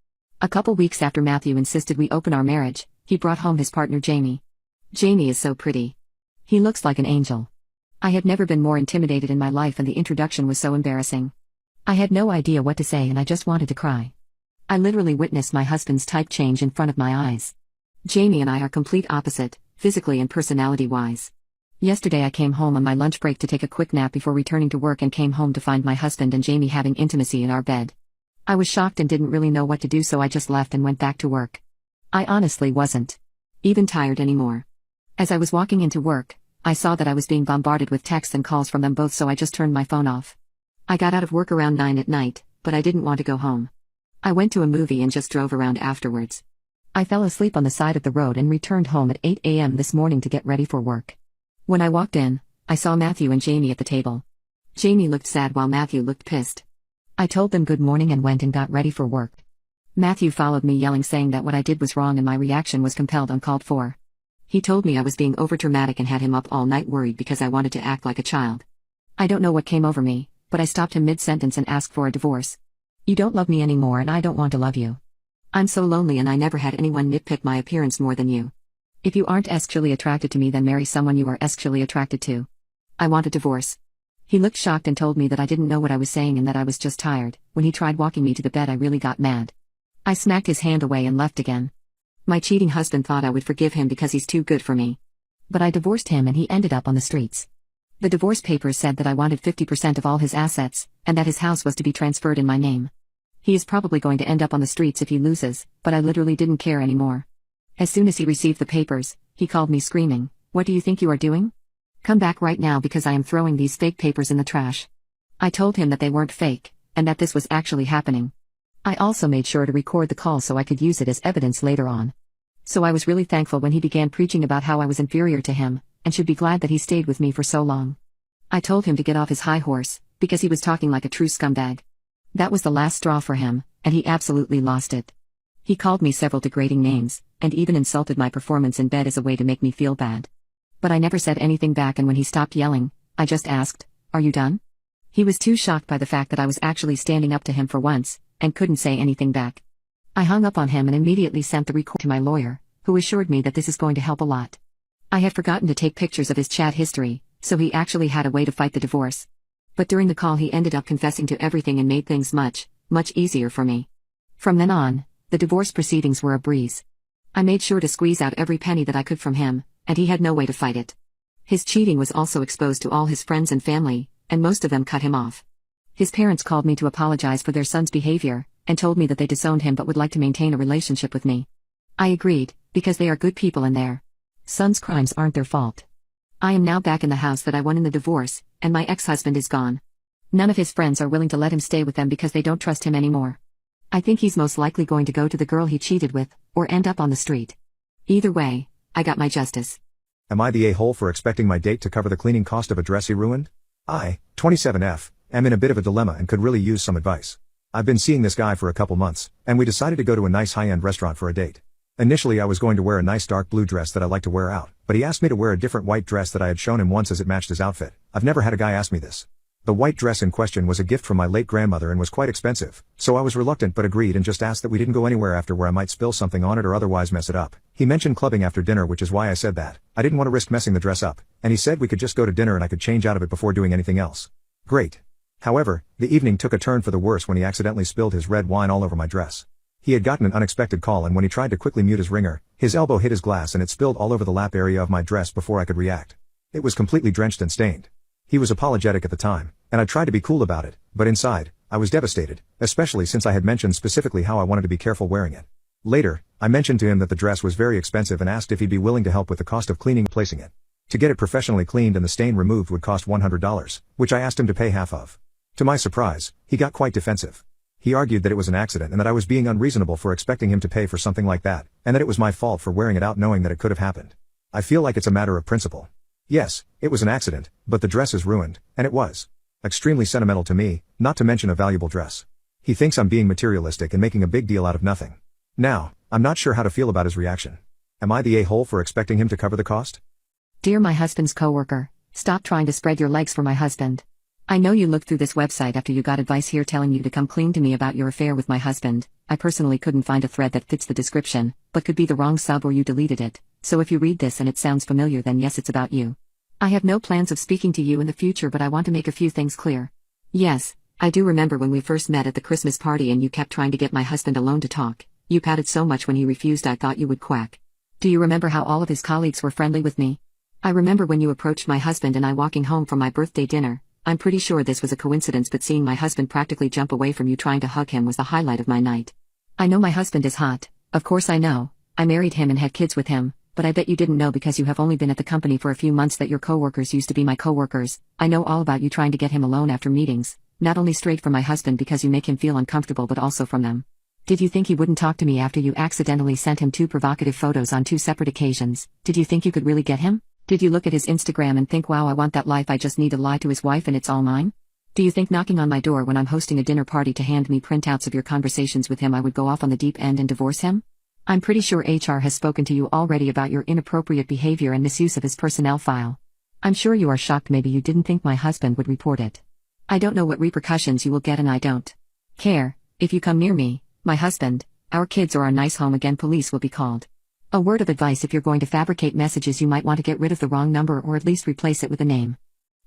A couple weeks after Matthew insisted we open our marriage, he brought home his partner Jamie. Jamie is so pretty. He looks like an angel. I had never been more intimidated in my life and the introduction was so embarrassing. I had no idea what to say and I just wanted to cry. I literally witnessed my husband's type change in front of my eyes. Jamie and I are complete opposite, physically and personality-wise. Yesterday I came home on my lunch break to take a quick nap before returning to work and came home to find my husband and Jamie having intimacy in our bed. I was shocked and didn't really know what to do, so I just left and went back to work. I honestly wasn't even tired anymore. As I was walking into work, I saw that I was being bombarded with texts and calls from them both, so I just turned my phone off. I got out of work around 9 at night, but I didn't want to go home. I went to a movie and just drove around afterwards. I fell asleep on the side of the road and returned home at 8 a.m. this morning to get ready for work. When I walked in, I saw Matthew and Jamie at the table. Jamie looked sad while Matthew looked pissed. I told them good morning and went and got ready for work. Matthew followed me yelling, saying that what I did was wrong and my reaction was compelled uncalled for. He told me I was being overdramatic and had him up all night worried because I wanted to act like a child. I don't know what came over me, but I stopped him mid-sentence and asked for a divorce. You don't love me anymore and I don't want to love you. I'm so lonely and I never had anyone nitpick my appearance more than you. If you aren't sexually attracted to me, then marry someone you are sexually attracted to. I want a divorce. He looked shocked and told me that I didn't know what I was saying and that I was just tired. When he tried walking me to the bed, I really got mad. I smacked his hand away and left again. My cheating husband thought I would forgive him because he's too good for me. But I divorced him and he ended up on the streets. The divorce papers said that I wanted 50% of all his assets, and that his house was to be transferred in my name. He is probably going to end up on the streets if he loses, but I literally didn't care anymore. As soon as he received the papers, he called me screaming, "What do you think you are doing? Come back right now because I am throwing these fake papers in the trash." I told him that they weren't fake, and that this was actually happening. I also made sure to record the call so I could use it as evidence later on. So I was really thankful when he began preaching about how I was inferior to him, and should be glad that he stayed with me for so long. I told him to get off his high horse, because he was talking like a true scumbag. That was the last straw for him, and he absolutely lost it. He called me several degrading names, and even insulted my performance in bed as a way to make me feel bad. But I never said anything back, and when he stopped yelling, I just asked, "Are you done?" He was too shocked by the fact that I was actually standing up to him for once, and couldn't say anything back. I hung up on him and immediately sent the record to my lawyer, who assured me that this is going to help a lot. I had forgotten to take pictures of his chat history, so he actually had a way to fight the divorce. But during the call he ended up confessing to everything and made things much, much easier for me. From then on, the divorce proceedings were a breeze. I made sure to squeeze out every penny that I could from him, and he had no way to fight it. His cheating was also exposed to all his friends and family, and most of them cut him off. His parents called me to apologize for their son's behavior, and told me that they disowned him but would like to maintain a relationship with me. I agreed, because they are good people and their son's crimes aren't their fault. I am now back in the house that I won in the divorce, and my ex-husband is gone. None of his friends are willing to let him stay with them because they don't trust him anymore. I think he's most likely going to go to the girl he cheated with, or end up on the street. Either way, I got my justice. Am I the a-hole for expecting my date to cover the cleaning cost of a dress he ruined? I, 27F, am in a bit of a dilemma and could really use some advice. I've been seeing this guy for a couple months, and we decided to go to a nice high-end restaurant for a date. Initially I was going to wear a nice dark blue dress that I like to wear out, but he asked me to wear a different white dress that I had shown him once as it matched his outfit. I've never had a guy ask me this. The white dress in question was a gift from my late grandmother and was quite expensive, so I was reluctant but agreed and just asked that we didn't go anywhere after where I might spill something on it or otherwise mess it up. He mentioned clubbing after dinner, which is why I said that. I didn't want to risk messing the dress up, and he said we could just go to dinner and I could change out of it before doing anything else. Great. However, the evening took a turn for the worse when he accidentally spilled his red wine all over my dress. He had gotten an unexpected call, and when he tried to quickly mute his ringer, his elbow hit his glass and it spilled all over the lap area of my dress before I could react. It was completely drenched and stained. He was apologetic at the time, and I tried to be cool about it, but inside, I was devastated, especially since I had mentioned specifically how I wanted to be careful wearing it. Later, I mentioned to him that the dress was very expensive and asked if he'd be willing to help with the cost of cleaning and replacing it. To get it professionally cleaned and the stain removed would cost $100, which I asked him to pay half of. To my surprise, he got quite defensive. He argued that it was an accident and that I was being unreasonable for expecting him to pay for something like that, and that it was my fault for wearing it out knowing that it could have happened. I feel like it's a matter of principle. Yes, it was an accident, but the dress is ruined, and it was extremely sentimental to me, not to mention a valuable dress. He thinks I'm being materialistic and making a big deal out of nothing. Now, I'm not sure how to feel about his reaction. Am I the a-hole for expecting him to cover the cost? Dear my husband's coworker, stop trying to spread your legs for my husband. I know you looked through this website after you got advice here telling you to come clean to me about your affair with my husband. I personally couldn't find a thread that fits the description, but could be the wrong sub or you deleted it, so if you read this and it sounds familiar, then yes, it's about you. I have no plans of speaking to you in the future, but I want to make a few things clear. Yes, I do remember when we first met at the Christmas party and you kept trying to get my husband alone to talk. You pouted so much when he refused I thought you would quack. Do you remember how all of his colleagues were friendly with me? I remember when you approached my husband and I walking home from my birthday dinner. I'm pretty sure this was a coincidence, but seeing my husband practically jump away from you trying to hug him was the highlight of my night. I know my husband is hot, of course I know. I married him and had kids with him, but I bet you didn't know because you have only been at the company for a few months that your coworkers used to be my coworkers. I know all about you trying to get him alone after meetings, not only straight from my husband because you make him feel uncomfortable but also from them. Did you think he wouldn't talk to me after you accidentally sent him 2 provocative photos on 2 separate occasions? Did you think you could really get him? Did you look at his Instagram and think, wow, I want that life, I just need to lie to his wife and it's all mine? Do you think knocking on my door when I'm hosting a dinner party to hand me printouts of your conversations with him I would go off on the deep end and divorce him? I'm pretty sure HR has spoken to you already about your inappropriate behavior and misuse of his personnel file. I'm sure you are shocked maybe you didn't think my husband would report it. I don't know what repercussions you will get and I don't care. If you come near me, my husband, our kids or our nice home again, police will be called. A word of advice: if you're going to fabricate messages, you might want to get rid of the wrong number or at least replace it with a name.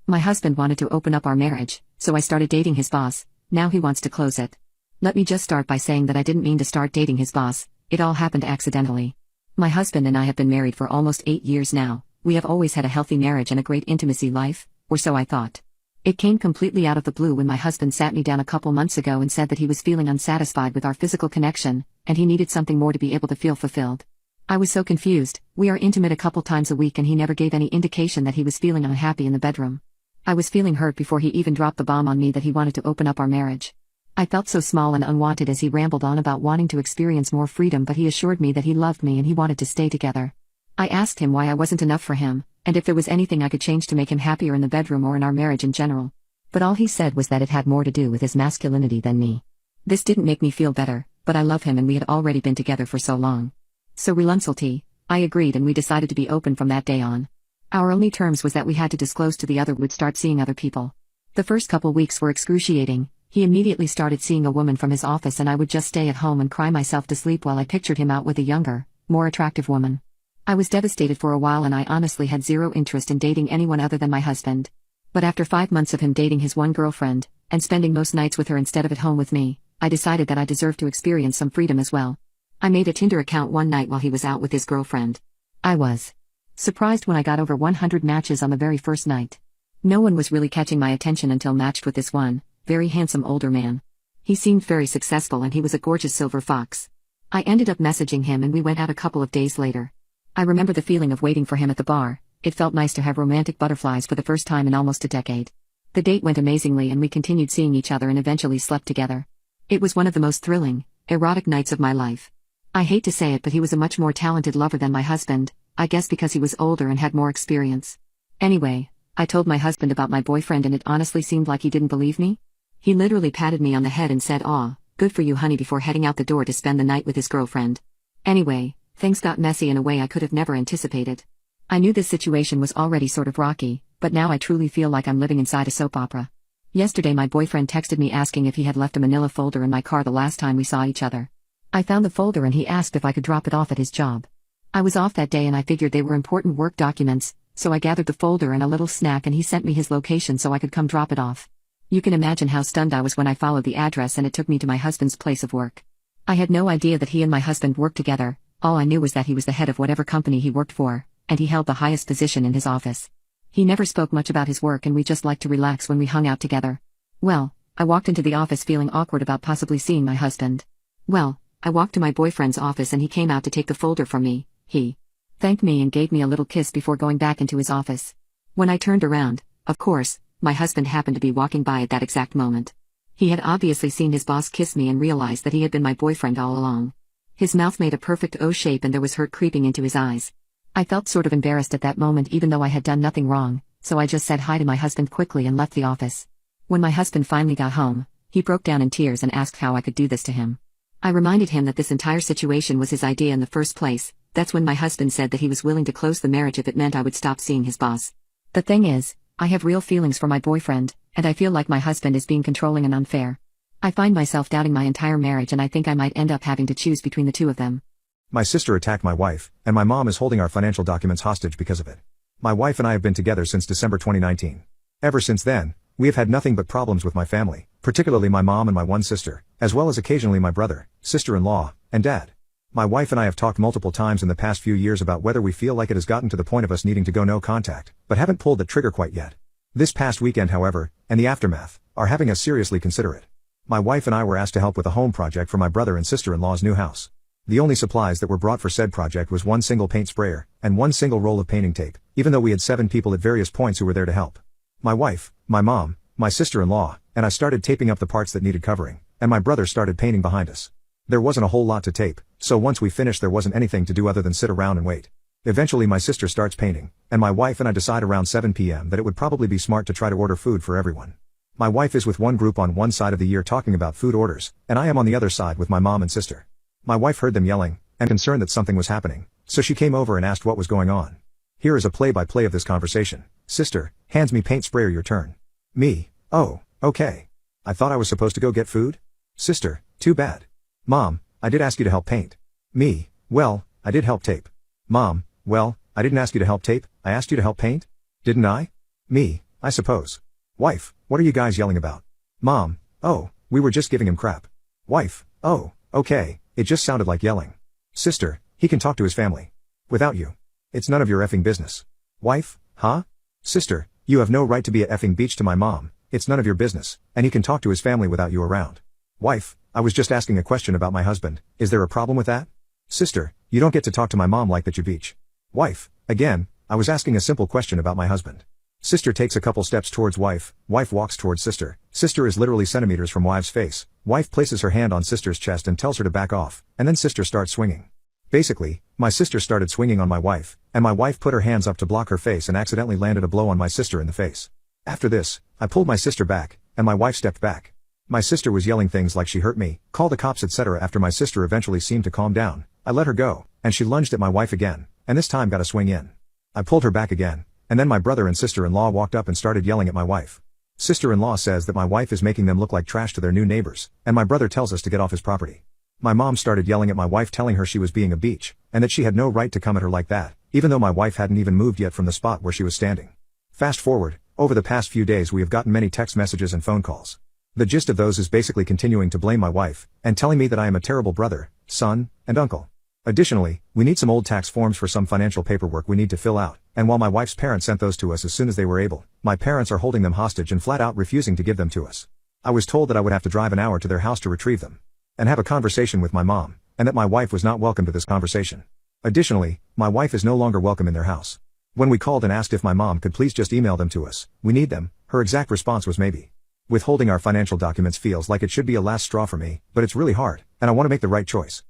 My husband wanted to open up our marriage, so I started dating his boss. Now he wants to close it. Let me just start by saying that I didn't mean to start dating his boss, it all happened accidentally. My husband and I have been married for almost 8 years now. We have always had a healthy marriage and a great intimacy life, or so I thought. It came completely out of the blue when my husband sat me down a couple months ago and said that he was feeling unsatisfied with our physical connection, and he needed something more to be able to feel fulfilled. I was so confused. We are intimate a couple times a week and he never gave any indication that he was feeling unhappy in the bedroom. I was feeling hurt before he even dropped the bomb on me that he wanted to open up our marriage. I felt so small and unwanted as he rambled on about wanting to experience more freedom, but he assured me that he loved me and he wanted to stay together. I asked him why I wasn't enough for him, and if there was anything I could change to make him happier in the bedroom or in our marriage in general. But all he said was that it had more to do with his masculinity than me. This didn't make me feel better, but I love him and we had already been together for so long. So reluctantly, I agreed and we decided to be open from that day on. Our only terms was that we had to disclose to the other we'd start seeing other people. The first couple weeks were excruciating. He immediately started seeing a woman from his office and I would just stay at home and cry myself to sleep while I pictured him out with a younger, more attractive woman. I was devastated for a while and I honestly had zero interest in dating anyone other than my husband. But after 5 months of him dating his one girlfriend, and spending most nights with her instead of at home with me, I decided that I deserved to experience some freedom as well. I made a Tinder account one night while he was out with his girlfriend. I was surprised when I got over 100 matches on the very first night. No one was really catching my attention until matched with this one, very handsome older man. He seemed very successful and he was a gorgeous silver fox. I ended up messaging him and we went out a couple of days later. I remember the feeling of waiting for him at the bar. It felt nice to have romantic butterflies for the first time in almost a decade. The date went amazingly and we continued seeing each other and eventually slept together. It was one of the most thrilling, erotic nights of my life. I hate to say it, but he was a much more talented lover than my husband, I guess because he was older and had more experience. Anyway, I told my husband about my boyfriend and it honestly seemed like he didn't believe me. He literally patted me on the head and said, "Aw, good for you honey," before heading out the door to spend the night with his girlfriend. Anyway, things got messy in a way I could have never anticipated. I knew this situation was already sort of rocky, but now I truly feel like I'm living inside a soap opera. Yesterday my boyfriend texted me asking if he had left a manila folder in my car the last time we saw each other. I found the folder and he asked if I could drop it off at his job. I was off that day and I figured they were important work documents, so I gathered the folder and a little snack and he sent me his location so I could come drop it off. You can imagine how stunned I was when I followed the address and it took me to my husband's place of work. I had no idea that he and my husband worked together. All I knew was that he was the head of whatever company he worked for, and he held the highest position in his office. He never spoke much about his work and we just liked to relax when we hung out together. Well, I walked into the office feeling awkward about possibly seeing my husband. Well, I walked to my boyfriend's office and he came out to take the folder from me. He thanked me and gave me a little kiss before going back into his office. When I turned around, of course, my husband happened to be walking by at that exact moment. He had obviously seen his boss kiss me and realized that he had been my boyfriend all along. His mouth made a perfect O shape and there was hurt creeping into his eyes. I felt sort of embarrassed at that moment even though I had done nothing wrong, so I just said hi to my husband quickly and left the office. When my husband finally got home, he broke down in tears and asked how I could do this to him. I reminded him that this entire situation was his idea in the first place. That's when my husband said that he was willing to close the marriage if it meant I would stop seeing his boss. The thing is, I have real feelings for my boyfriend, and I feel like my husband is being controlling and unfair. I find myself doubting my entire marriage and I think I might end up having to choose between the two of them. My sister attacked my wife, and my mom is holding our financial documents hostage because of it. My wife and I have been together since December 2019. Ever since then, we have had nothing but problems with my family, particularly my mom and my one sister, as well as occasionally my brother, sister-in-law, and dad. My wife and I have talked multiple times in the past few years about whether we feel like it has gotten to the point of us needing to go no contact, but haven't pulled the trigger quite yet. This past weekend, however, and the aftermath, are having us seriously consider it. My wife and I were asked to help with a home project for my brother and sister-in-law's new house. The only supplies that were brought for said project was one single paint sprayer, and one single roll of painting tape, even though we had 7 people at various points who were there to help. My wife, my mom, my sister-in-law, and I started taping up the parts that needed covering, and my brother started painting behind us. There wasn't a whole lot to tape, so once we finished there wasn't anything to do other than sit around and wait. Eventually my sister starts painting, and my wife and I decide around 7 p.m. that it would probably be smart to try to order food for everyone. My wife is with one group on one side of the year talking about food orders, and I am on the other side with my mom and sister. My wife heard them yelling, and concerned that something was happening, so she came over and asked what was going on. Here is a play-by-play of this conversation. Sister, hands me paint sprayer, your turn. Me, oh, okay. I thought I was supposed to go get food? Sister, too bad. Mom, I did ask you to help paint. Me, well, I did help tape. Mom, well, I didn't ask you to help tape, I asked you to help paint? Didn't I? Me, I suppose. Wife, what are you guys yelling about? Mom, oh, we were just giving him crap. Wife, oh, okay, it just sounded like yelling. Sister, he can talk to his family. Without you. It's none of your effing business. Wife, huh? Sister, you have no right to be at effing beach to my mom, it's none of your business, and he can talk to his family without you around. Wife, I was just asking a question about my husband, is there a problem with that? Sister, you don't get to talk to my mom like that, you beach. Wife, again, I was asking a simple question about my husband. Sister takes a couple steps towards wife walks towards sister. Sister is literally centimeters from wife's face. Wife places her hand on sister's chest and tells her to back off, and then sister starts swinging. Basically, my sister started swinging on my wife, and my wife put her hands up to block her face and accidentally landed a blow on my sister in the face. After this, I pulled my sister back, and my wife stepped back. My sister was yelling things like she hurt me, call the cops, etc. After my sister eventually seemed to calm down, I let her go, and she lunged at my wife again, and this time got a swing in. I pulled her back again, and then my brother and sister-in-law walked up and started yelling at my wife. Sister-in-law says that my wife is making them look like trash to their new neighbors, and my brother tells us to get off his property. My mom started yelling at my wife, telling her she was being a beach, and that she had no right to come at her like that, even though my wife hadn't even moved yet from the spot where she was standing. Fast forward, over the past few days we have gotten many text messages and phone calls. The gist of those is basically continuing to blame my wife, and telling me that I am a terrible brother, son, and uncle. Additionally, we need some old tax forms for some financial paperwork we need to fill out, and while my wife's parents sent those to us as soon as they were able, my parents are holding them hostage and flat out refusing to give them to us. I was told that I would have to drive an hour to their house to retrieve them, and have a conversation with my mom, and that my wife was not welcome to this conversation. Additionally, my wife is no longer welcome in their house. When we called and asked if my mom could please just email them to us, we need them, her exact response was maybe. Withholding our financial documents feels like it should be a last straw for me, but it's really hard, and I want to make the right choice.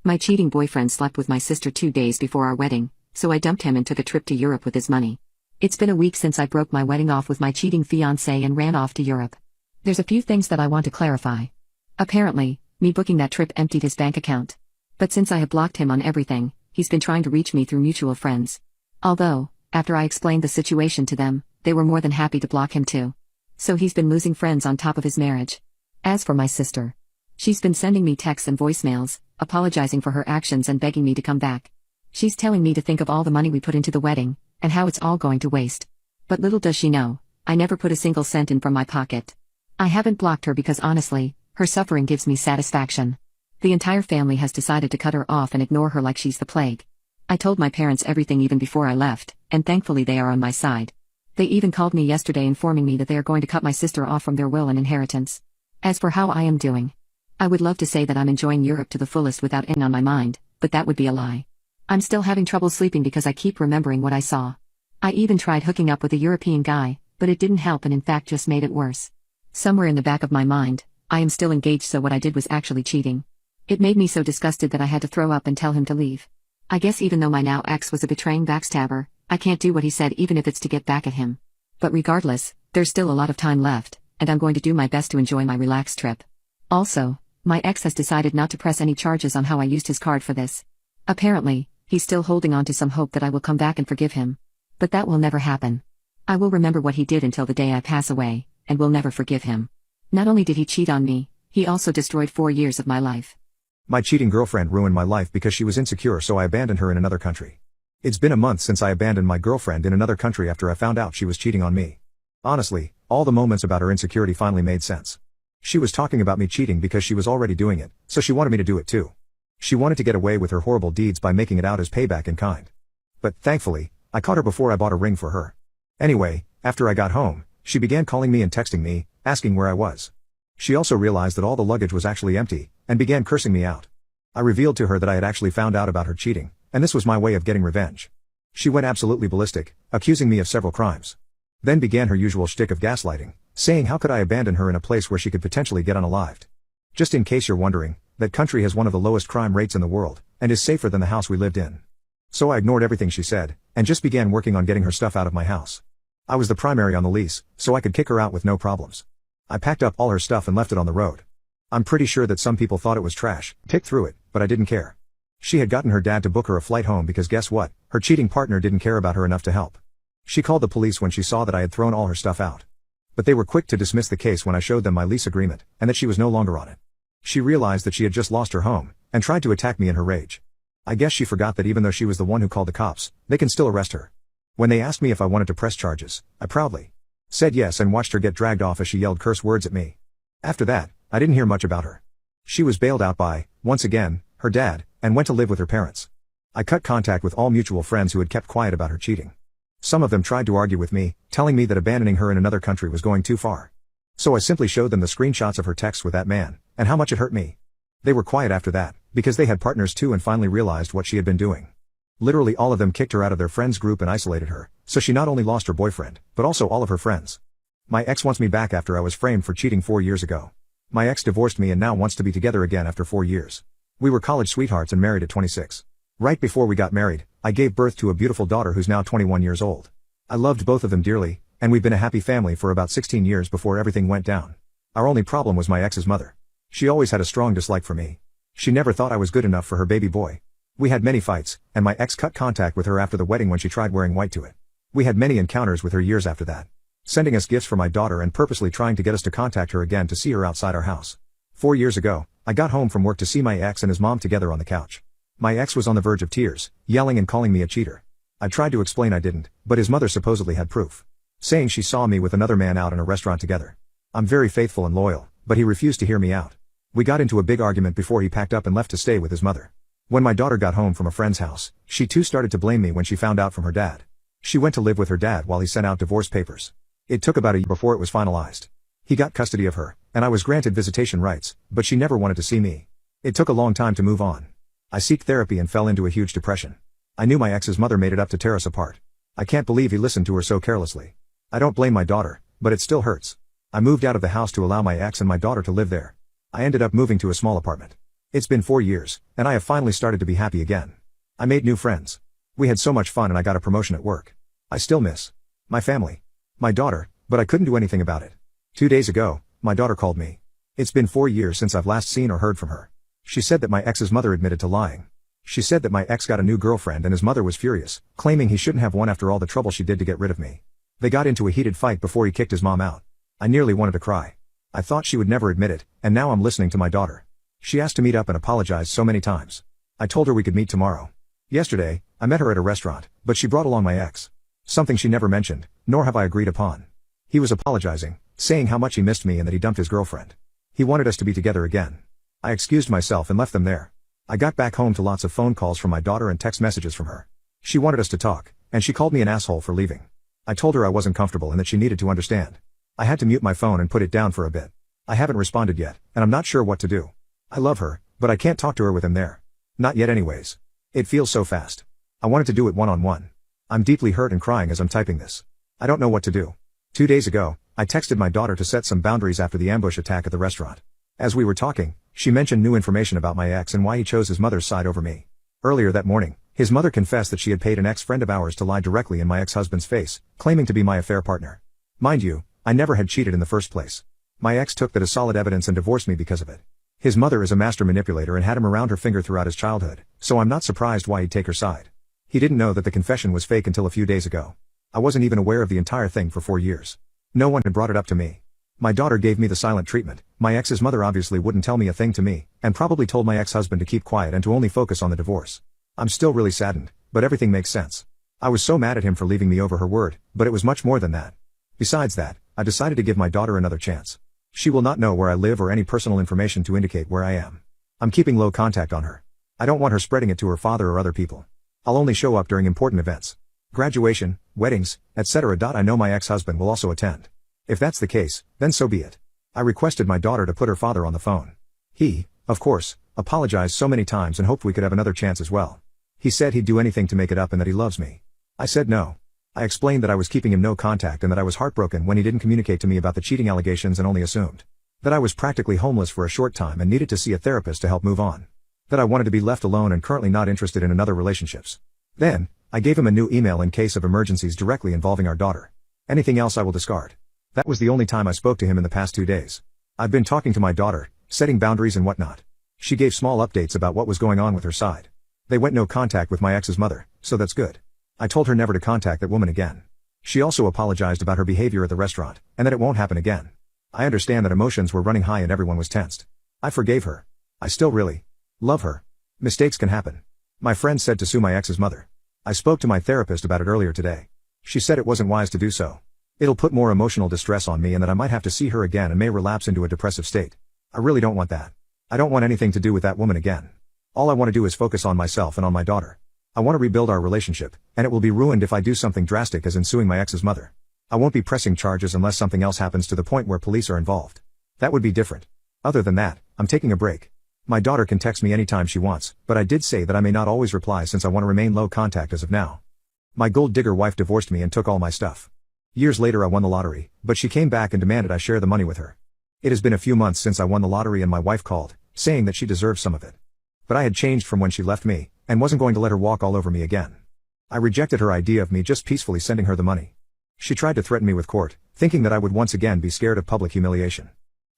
My cheating boyfriend slept with my sister 2 days before our wedding, so I dumped him and took a trip to Europe with his money. It's been a week since I broke my wedding off with my cheating fiancé and ran off to Europe. There's a few things that I want to clarify. Apparently, me booking that trip emptied his bank account. But since I have blocked him on everything, he's been trying to reach me through mutual friends. Although, after I explained the situation to them, they were more than happy to block him too. So he's been losing friends on top of his marriage. As for my sister, she's been sending me texts and voicemails, apologizing for her actions and begging me to come back. She's telling me to think of all the money we put into the wedding, and how it's all going to waste. But little does she know, I never put a single cent in from my pocket. I haven't blocked her because honestly, her suffering gives me satisfaction. The entire family has decided to cut her off and ignore her like she's the plague. I told my parents everything even before I left, and thankfully they are on my side. They even called me yesterday informing me that they are going to cut my sister off from their will and inheritance. As for how I am doing, I would love to say that I'm enjoying Europe to the fullest without it on my mind, but that would be a lie. I'm still having trouble sleeping because I keep remembering what I saw. I even tried hooking up with a European guy, but it didn't help and in fact just made it worse. Somewhere in the back of my mind, I am still engaged, so what I did was actually cheating. It made me so disgusted that I had to throw up and tell him to leave. I guess even though my now ex was a betraying backstabber, I can't do what he said even if it's to get back at him. But regardless, there's still a lot of time left, and I'm going to do my best to enjoy my relaxed trip. Also, my ex has decided not to press any charges on how I used his card for this. Apparently, he's still holding on to some hope that I will come back and forgive him. But that will never happen. I will remember what he did until the day I pass away, and will never forgive him. Not only did he cheat on me, he also destroyed 4 years of my life. My cheating girlfriend ruined my life because she was insecure, so I abandoned her in another country. It's been a month since I abandoned my girlfriend in another country after I found out she was cheating on me. Honestly, all the moments about her insecurity finally made sense. She was talking about me cheating because she was already doing it, so she wanted me to do it too. She wanted to get away with her horrible deeds by making it out as payback in kind. But, thankfully, I caught her before I bought a ring for her. Anyway, after I got home, she began calling me and texting me, asking where I was. She also realized that all the luggage was actually empty, and began cursing me out. I revealed to her that I had actually found out about her cheating, and this was my way of getting revenge. She went absolutely ballistic, accusing me of several crimes. Then began her usual shtick of gaslighting, saying how could I abandon her in a place where she could potentially get unalived. Just in case you're wondering, that country has one of the lowest crime rates in the world, and is safer than the house we lived in. So I ignored everything she said, and just began working on getting her stuff out of my house. I was the primary on the lease, so I could kick her out with no problems. I packed up all her stuff and left it on the road. I'm pretty sure that some people thought it was trash, picked through it, but I didn't care. She had gotten her dad to book her a flight home because guess what? Her cheating partner didn't care about her enough to help. She called the police when she saw that I had thrown all her stuff out. But they were quick to dismiss the case when I showed them my lease agreement, and that she was no longer on it. She realized that she had just lost her home, and tried to attack me in her rage. I guess she forgot that even though she was the one who called the cops, they can still arrest her. When they asked me if I wanted to press charges, I proudly said yes and watched her get dragged off as she yelled curse words at me. After that, I didn't hear much about her. She was bailed out by, once again, her dad, and went to live with her parents. I cut contact with all mutual friends who had kept quiet about her cheating. Some of them tried to argue with me, telling me that abandoning her in another country was going too far. So I simply showed them the screenshots of her texts with that man, and how much it hurt me. They were quiet after that, because they had partners too and finally realized what she had been doing. Literally all of them kicked her out of their friends group and isolated her, so she not only lost her boyfriend, but also all of her friends. My ex wants me back after I was framed for cheating 4 years ago. My ex divorced me and now wants to be together again after 4 years. We were college sweethearts and married at 26. Right before we got married, I gave birth to a beautiful daughter who's now 21 years old. I loved both of them dearly, and we've been a happy family for about 16 years before everything went down. Our only problem was my ex's mother. She always had a strong dislike for me. She never thought I was good enough for her baby boy. We had many fights, and my ex cut contact with her after the wedding when she tried wearing white to it. We had many encounters with her years after that, sending us gifts for my daughter and purposely trying to get us to contact her again to see her outside our house. 4 years ago, I got home from work to see my ex and his mom together on the couch. My ex was on the verge of tears, yelling and calling me a cheater. I tried to explain I didn't, but his mother supposedly had proof, saying she saw me with another man out in a restaurant together. I'm very faithful and loyal, but he refused to hear me out. We got into a big argument before he packed up and left to stay with his mother. When my daughter got home from a friend's house, she too started to blame me when she found out from her dad. She went to live with her dad while he sent out divorce papers. It took about a year before it was finalized. He got custody of her, and I was granted visitation rights, but she never wanted to see me. It took a long time to move on. I sought therapy and fell into a huge depression. I knew my ex's mother made it up to tear us apart. I can't believe he listened to her so carelessly. I don't blame my daughter, but it still hurts. I moved out of the house to allow my ex and my daughter to live there. I ended up moving to a small apartment. It's been 4 years, and I have finally started to be happy again. I made new friends. We had so much fun and I got a promotion at work. I still miss my family, my daughter, but I couldn't do anything about it. 2 days ago, my daughter called me. It's been 4 years since I've last seen or heard from her. She said that my ex's mother admitted to lying. She said that my ex got a new girlfriend and his mother was furious, claiming he shouldn't have one after all the trouble she did to get rid of me. They got into a heated fight before he kicked his mom out. I nearly wanted to cry. I thought she would never admit it, and now I'm listening to my daughter. She asked to meet up and apologized so many times. I told her we could meet tomorrow. Yesterday, I met her at a restaurant, but she brought along my ex. Something she never mentioned, nor have I agreed upon. He was apologizing, saying how much he missed me and that he dumped his girlfriend. He wanted us to be together again. I excused myself and left them there. I got back home to lots of phone calls from my daughter and text messages from her. She wanted us to talk, and she called me an asshole for leaving. I told her I wasn't comfortable and that she needed to understand. I had to mute my phone and put it down for a bit. I haven't responded yet, and I'm not sure what to do. I love her, but I can't talk to her with him there. Not yet anyways. It feels so fast. I wanted to do it one-on-one. I'm deeply hurt and crying as I'm typing this. I don't know what to do. 2 days ago, I texted my daughter to set some boundaries after the ambush attack at the restaurant. As we were talking, she mentioned new information about my ex and why he chose his mother's side over me. Earlier that morning, his mother confessed that she had paid an ex-friend of ours to lie directly in my ex-husband's face, claiming to be my affair partner. Mind you, I never had cheated in the first place. My ex took that as solid evidence and divorced me because of it. His mother is a master manipulator and had him around her finger throughout his childhood, so I'm not surprised why he'd take her side. He didn't know that the confession was fake until a few days ago. I wasn't even aware of the entire thing for 4 years. No one had brought it up to me. My daughter gave me the silent treatment. My ex's mother obviously wouldn't tell me a thing to me, and probably told my ex-husband to keep quiet and to only focus on the divorce. I'm still really saddened, but everything makes sense. I was so mad at him for leaving me over her word, but it was much more than that. Besides that, I decided to give my daughter another chance. She will not know where I live or any personal information to indicate where I am. I'm keeping low contact on her. I don't want her spreading it to her father or other people. I'll only show up during important events. Graduation, weddings, etc. I know my ex-husband will also attend. If that's the case, then so be it. I requested my daughter to put her father on the phone. He, of course, apologized so many times and hoped we could have another chance as well. He said he'd do anything to make it up and that he loves me. I said no. I explained that I was keeping him no contact and that I was heartbroken when he didn't communicate to me about the cheating allegations and only assumed that I was practically homeless for a short time and needed to see a therapist to help move on. That I wanted to be left alone and currently not interested in another relationships. Then, I gave him a new email in case of emergencies directly involving our daughter. Anything else I will discard. That was the only time I spoke to him in the past 2 days. I've been talking to my daughter, setting boundaries and whatnot. She gave small updates about what was going on with her side. They went no contact with my ex's mother, so that's good. I told her never to contact that woman again. She also apologized about her behavior at the restaurant, and that it won't happen again. I understand that emotions were running high and everyone was tensed. I forgave her. I still really love her. Mistakes can happen. My friend said to sue my ex's mother. I spoke to my therapist about it earlier today. She said it wasn't wise to do so. It'll put more emotional distress on me and that I might have to see her again and may relapse into a depressive state. I really don't want that. I don't want anything to do with that woman again. All I want to do is focus on myself and on my daughter. I want to rebuild our relationship, and it will be ruined if I do something drastic as in suing my ex's mother. I won't be pressing charges unless something else happens to the point where police are involved. That would be different. Other than that, I'm taking a break. My daughter can text me anytime she wants, but I did say that I may not always reply since I want to remain low contact as of now. My gold digger wife divorced me and took all my stuff. Years later I won the lottery, but she came back and demanded I share the money with her. It has been a few months since I won the lottery and my wife called, saying that she deserved some of it. But I had changed from when she left me, and wasn't going to let her walk all over me again. I rejected her idea of me just peacefully sending her the money. She tried to threaten me with court, thinking that I would once again be scared of public humiliation.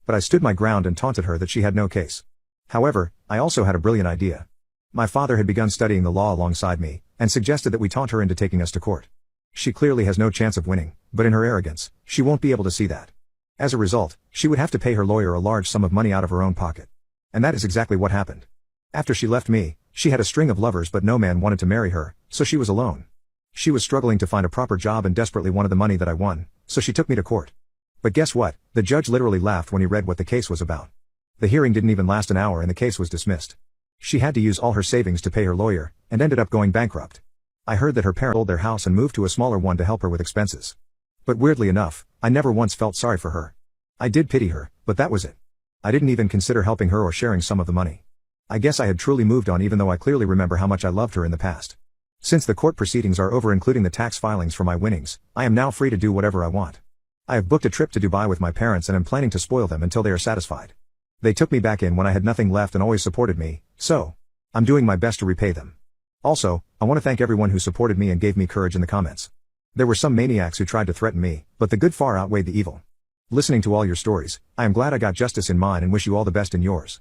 But I stood my ground and taunted her that she had no case. However, I also had a brilliant idea. My father had begun studying the law alongside me, and suggested that we taunt her into taking us to court. She clearly has no chance of winning, but in her arrogance, she won't be able to see that. As a result, she would have to pay her lawyer a large sum of money out of her own pocket. And that is exactly what happened. After she left me, she had a string of lovers but no man wanted to marry her, so she was alone. She was struggling to find a proper job and desperately wanted the money that I won, so she took me to court. But guess what? The judge literally laughed when he read what the case was about. The hearing didn't even last an hour and the case was dismissed. She had to use all her savings to pay her lawyer, and ended up going bankrupt. I heard that her parents sold their house and moved to a smaller one to help her with expenses. But weirdly enough, I never once felt sorry for her. I did pity her, but that was it. I didn't even consider helping her or sharing some of the money. I guess I had truly moved on even though I clearly remember how much I loved her in the past. Since the court proceedings are over including the tax filings for my winnings, I am now free to do whatever I want. I have booked a trip to Dubai with my parents and am planning to spoil them until they are satisfied. They took me back in when I had nothing left and always supported me, so I'm doing my best to repay them. Also, I want to thank everyone who supported me and gave me courage in the comments. There were some maniacs who tried to threaten me, but the good far outweighed the evil. Listening to all your stories, I am glad I got justice in mine and wish you all the best in yours.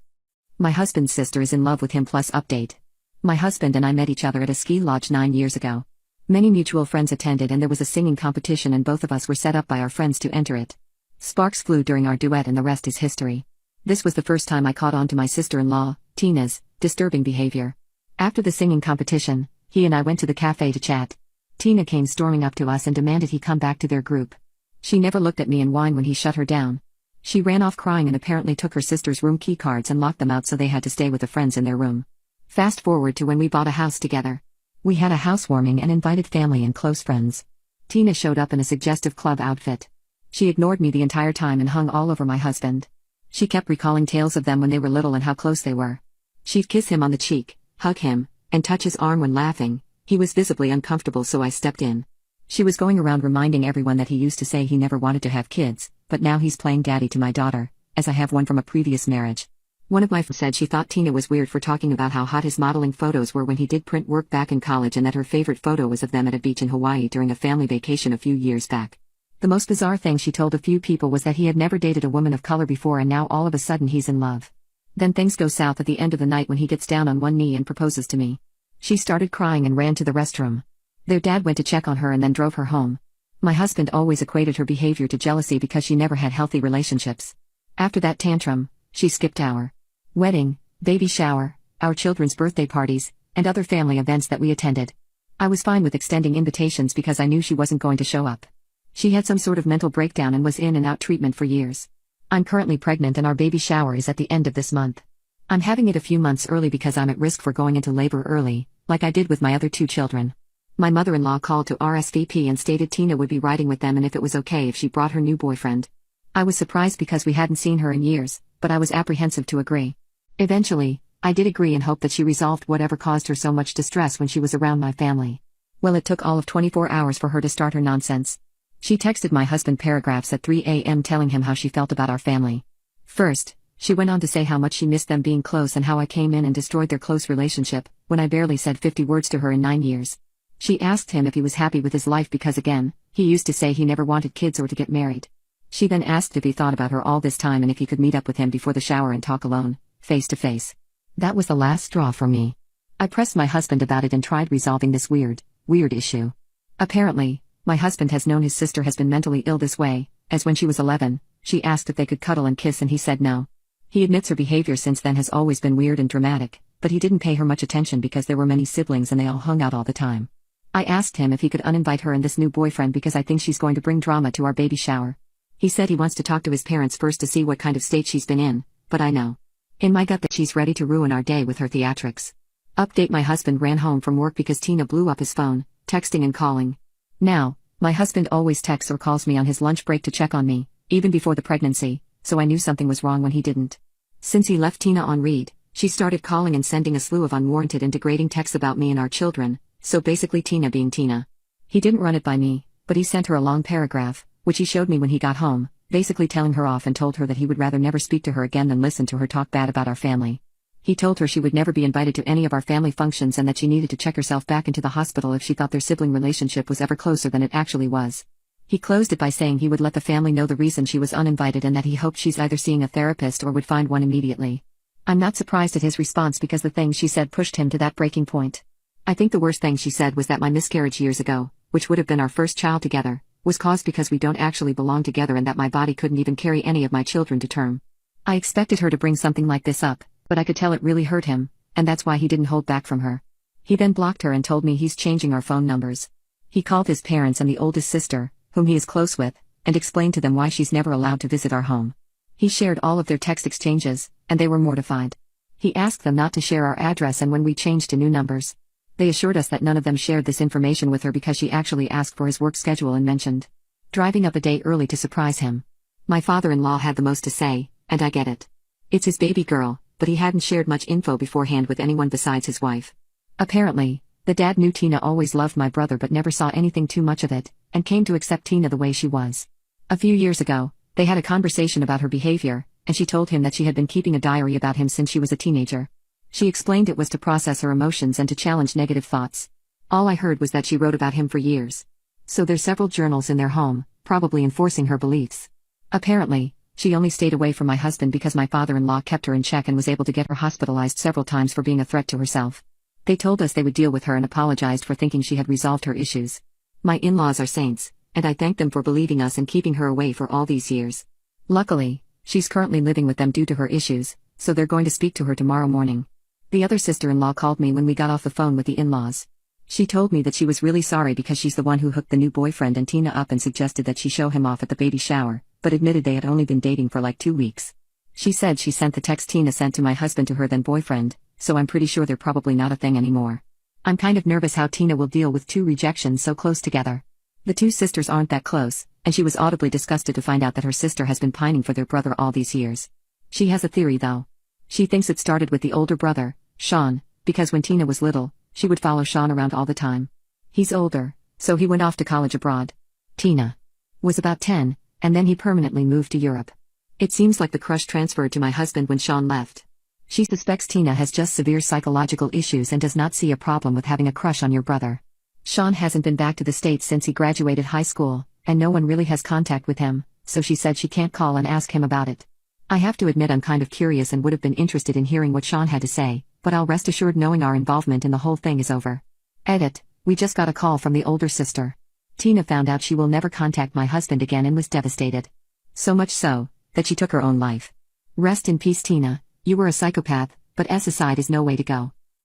My husband's sister is in love with him plus update. My husband and I met each other at a ski lodge 9 years ago. Many mutual friends attended and there was a singing competition and both of us were set up by our friends to enter it. Sparks flew during our duet and the rest is history. This was the first time I caught on to my sister-in-law, Tina's, disturbing behavior. After the singing competition, he and I went to the cafe to chat. Tina came storming up to us and demanded he come back to their group. She never looked at me and whined when he shut her down. She ran off crying and apparently took her sister's room key cards and locked them out so they had to stay with the friends in their room. Fast forward to when we bought a house together. We had a housewarming and invited family and close friends. Tina showed up in a suggestive club outfit. She ignored me the entire time and hung all over my husband. She kept recalling tales of them when they were little and how close they were. She'd kiss him on the cheek, hug him, and touch his arm when laughing. He was visibly uncomfortable so I stepped in. She was going around reminding everyone that he used to say he never wanted to have kids, but now he's playing daddy to my daughter, as I have one from a previous marriage. One of my friends said she thought Tina was weird for talking about how hot his modeling photos were when he did print work back in college and that her favorite photo was of them at a beach in Hawaii during a family vacation a few years back. The most bizarre thing she told a few people was that he had never dated a woman of color before and now all of a sudden he's in love. Then things go south at the end of the night when he gets down on one knee and proposes to me. She started crying and ran to the restroom. Their dad went to check on her and then drove her home. My husband always equated her behavior to jealousy because she never had healthy relationships. After that tantrum, she skipped our wedding, baby shower, our children's birthday parties, and other family events that we attended. I was fine with extending invitations because I knew she wasn't going to show up. She had some sort of mental breakdown and was in and out treatment for years. I'm currently pregnant and our baby shower is at the end of this month. I'm having it a few months early because I'm at risk for going into labor early, like I did with my other 2 children. My mother-in-law called to RSVP and stated Tina would be riding with them and if it was okay if she brought her new boyfriend. I was surprised because we hadn't seen her in years, but I was apprehensive to agree. Eventually, I did agree and hoped that she resolved whatever caused her so much distress when she was around my family. Well, it took all of 24 hours for her to start her nonsense. She texted my husband paragraphs at 3 a.m. telling him how she felt about our family. First, she went on to say how much she missed them being close and how I came in and destroyed their close relationship, when I barely said 50 words to her in 9 years. She asked him if he was happy with his life because again, he used to say he never wanted kids or to get married. She then asked if he thought about her all this time and if he could meet up with him before the shower and talk alone, face to face. That was the last straw for me. I pressed my husband about it and tried resolving this weird issue. Apparently, my husband has known his sister has been mentally ill this way, as when she was 11, she asked if they could cuddle and kiss and he said no. He admits her behavior since then has always been weird and dramatic, but he didn't pay her much attention because there were many siblings and they all hung out all the time. I asked him if he could uninvite her and this new boyfriend because I think she's going to bring drama to our baby shower. He said he wants to talk to his parents first to see what kind of state she's been in, but I know in my gut that she's ready to ruin our day with her theatrics. Update: my husband ran home from work because Tina blew up his phone, texting and calling. Now, my husband always texts or calls me on his lunch break to check on me, even before the pregnancy, so I knew something was wrong when he didn't. Since he left Tina on read, she started calling and sending a slew of unwarranted and degrading texts about me and our children, so basically Tina being Tina. He didn't run it by me, but he sent her a long paragraph, which he showed me when he got home, basically telling her off and told her that he would rather never speak to her again than listen to her talk bad about our family. He told her she would never be invited to any of our family functions and that she needed to check herself back into the hospital if she thought their sibling relationship was ever closer than it actually was. He closed it by saying he would let the family know the reason she was uninvited and that he hoped she's either seeing a therapist or would find one immediately. I'm not surprised at his response because the things she said pushed him to that breaking point. I think the worst thing she said was that my miscarriage years ago, which would have been our first child together, was caused because we don't actually belong together and that my body couldn't even carry any of my children to term. I expected her to bring something like this up, but I could tell it really hurt him, and that's why he didn't hold back from her. He then blocked her and told me he's changing our phone numbers. He called his parents and the oldest sister, whom he is close with, and explained to them why she's never allowed to visit our home. He shared all of their text exchanges, and they were mortified. He asked them not to share our address and when we changed to new numbers. They assured us that none of them shared this information with her because she actually asked for his work schedule and mentioned driving up a day early to surprise him. My father-in-law had the most to say, and I get it. It's his baby girl, but he hadn't shared much info beforehand with anyone besides his wife. Apparently, the dad knew Tina always loved my brother but never saw anything too much of it, and came to accept Tina the way she was. A few years ago, they had a conversation about her behavior, and she told him that she had been keeping a diary about him since she was a teenager. She explained it was to process her emotions and to challenge negative thoughts. All I heard was that she wrote about him for years. So there's several journals in their home, probably enforcing her beliefs. Apparently, she only stayed away from my husband because my father-in-law kept her in check and was able to get her hospitalized several times for being a threat to herself. They told us they would deal with her and apologized for thinking she had resolved her issues. My in-laws are saints, and I thank them for believing us and keeping her away for all these years. Luckily, she's currently living with them due to her issues, so they're going to speak to her tomorrow morning. The other sister-in-law called me when we got off the phone with the in-laws. She told me that she was really sorry because she's the one who hooked the new boyfriend and Tina up and suggested that she show him off at the baby shower, but admitted they had only been dating for like 2 weeks. She said she sent the text Tina sent to my husband to her then boyfriend, so I'm pretty sure they're probably not a thing anymore. I'm kind of nervous how Tina will deal with 2 rejections so close together. The 2 sisters aren't that close, and she was audibly disgusted to find out that her sister has been pining for their brother all these years. She has a theory though. She thinks it started with the older brother, Sean, because when Tina was little, she would follow Sean around all the time. He's older, so he went off to college abroad. Tina was about 10, and then he permanently moved to Europe. It seems like the crush transferred to my husband when Sean left. She suspects Tina has just severe psychological issues and does not see a problem with having a crush on your brother. Sean hasn't been back to the States since he graduated high school, and no one really has contact with him, so she said she can't call and ask him about it. I have to admit I'm kind of curious and would have been interested in hearing what Sean had to say, but I'll rest assured knowing our involvement in the whole thing is over. Edit: we just got a call from the older sister. Tina found out she will never contact my husband again and was devastated. So much so, that she took her own life. Rest in peace, Tina. You were a psychopath, but suicide is no way to go.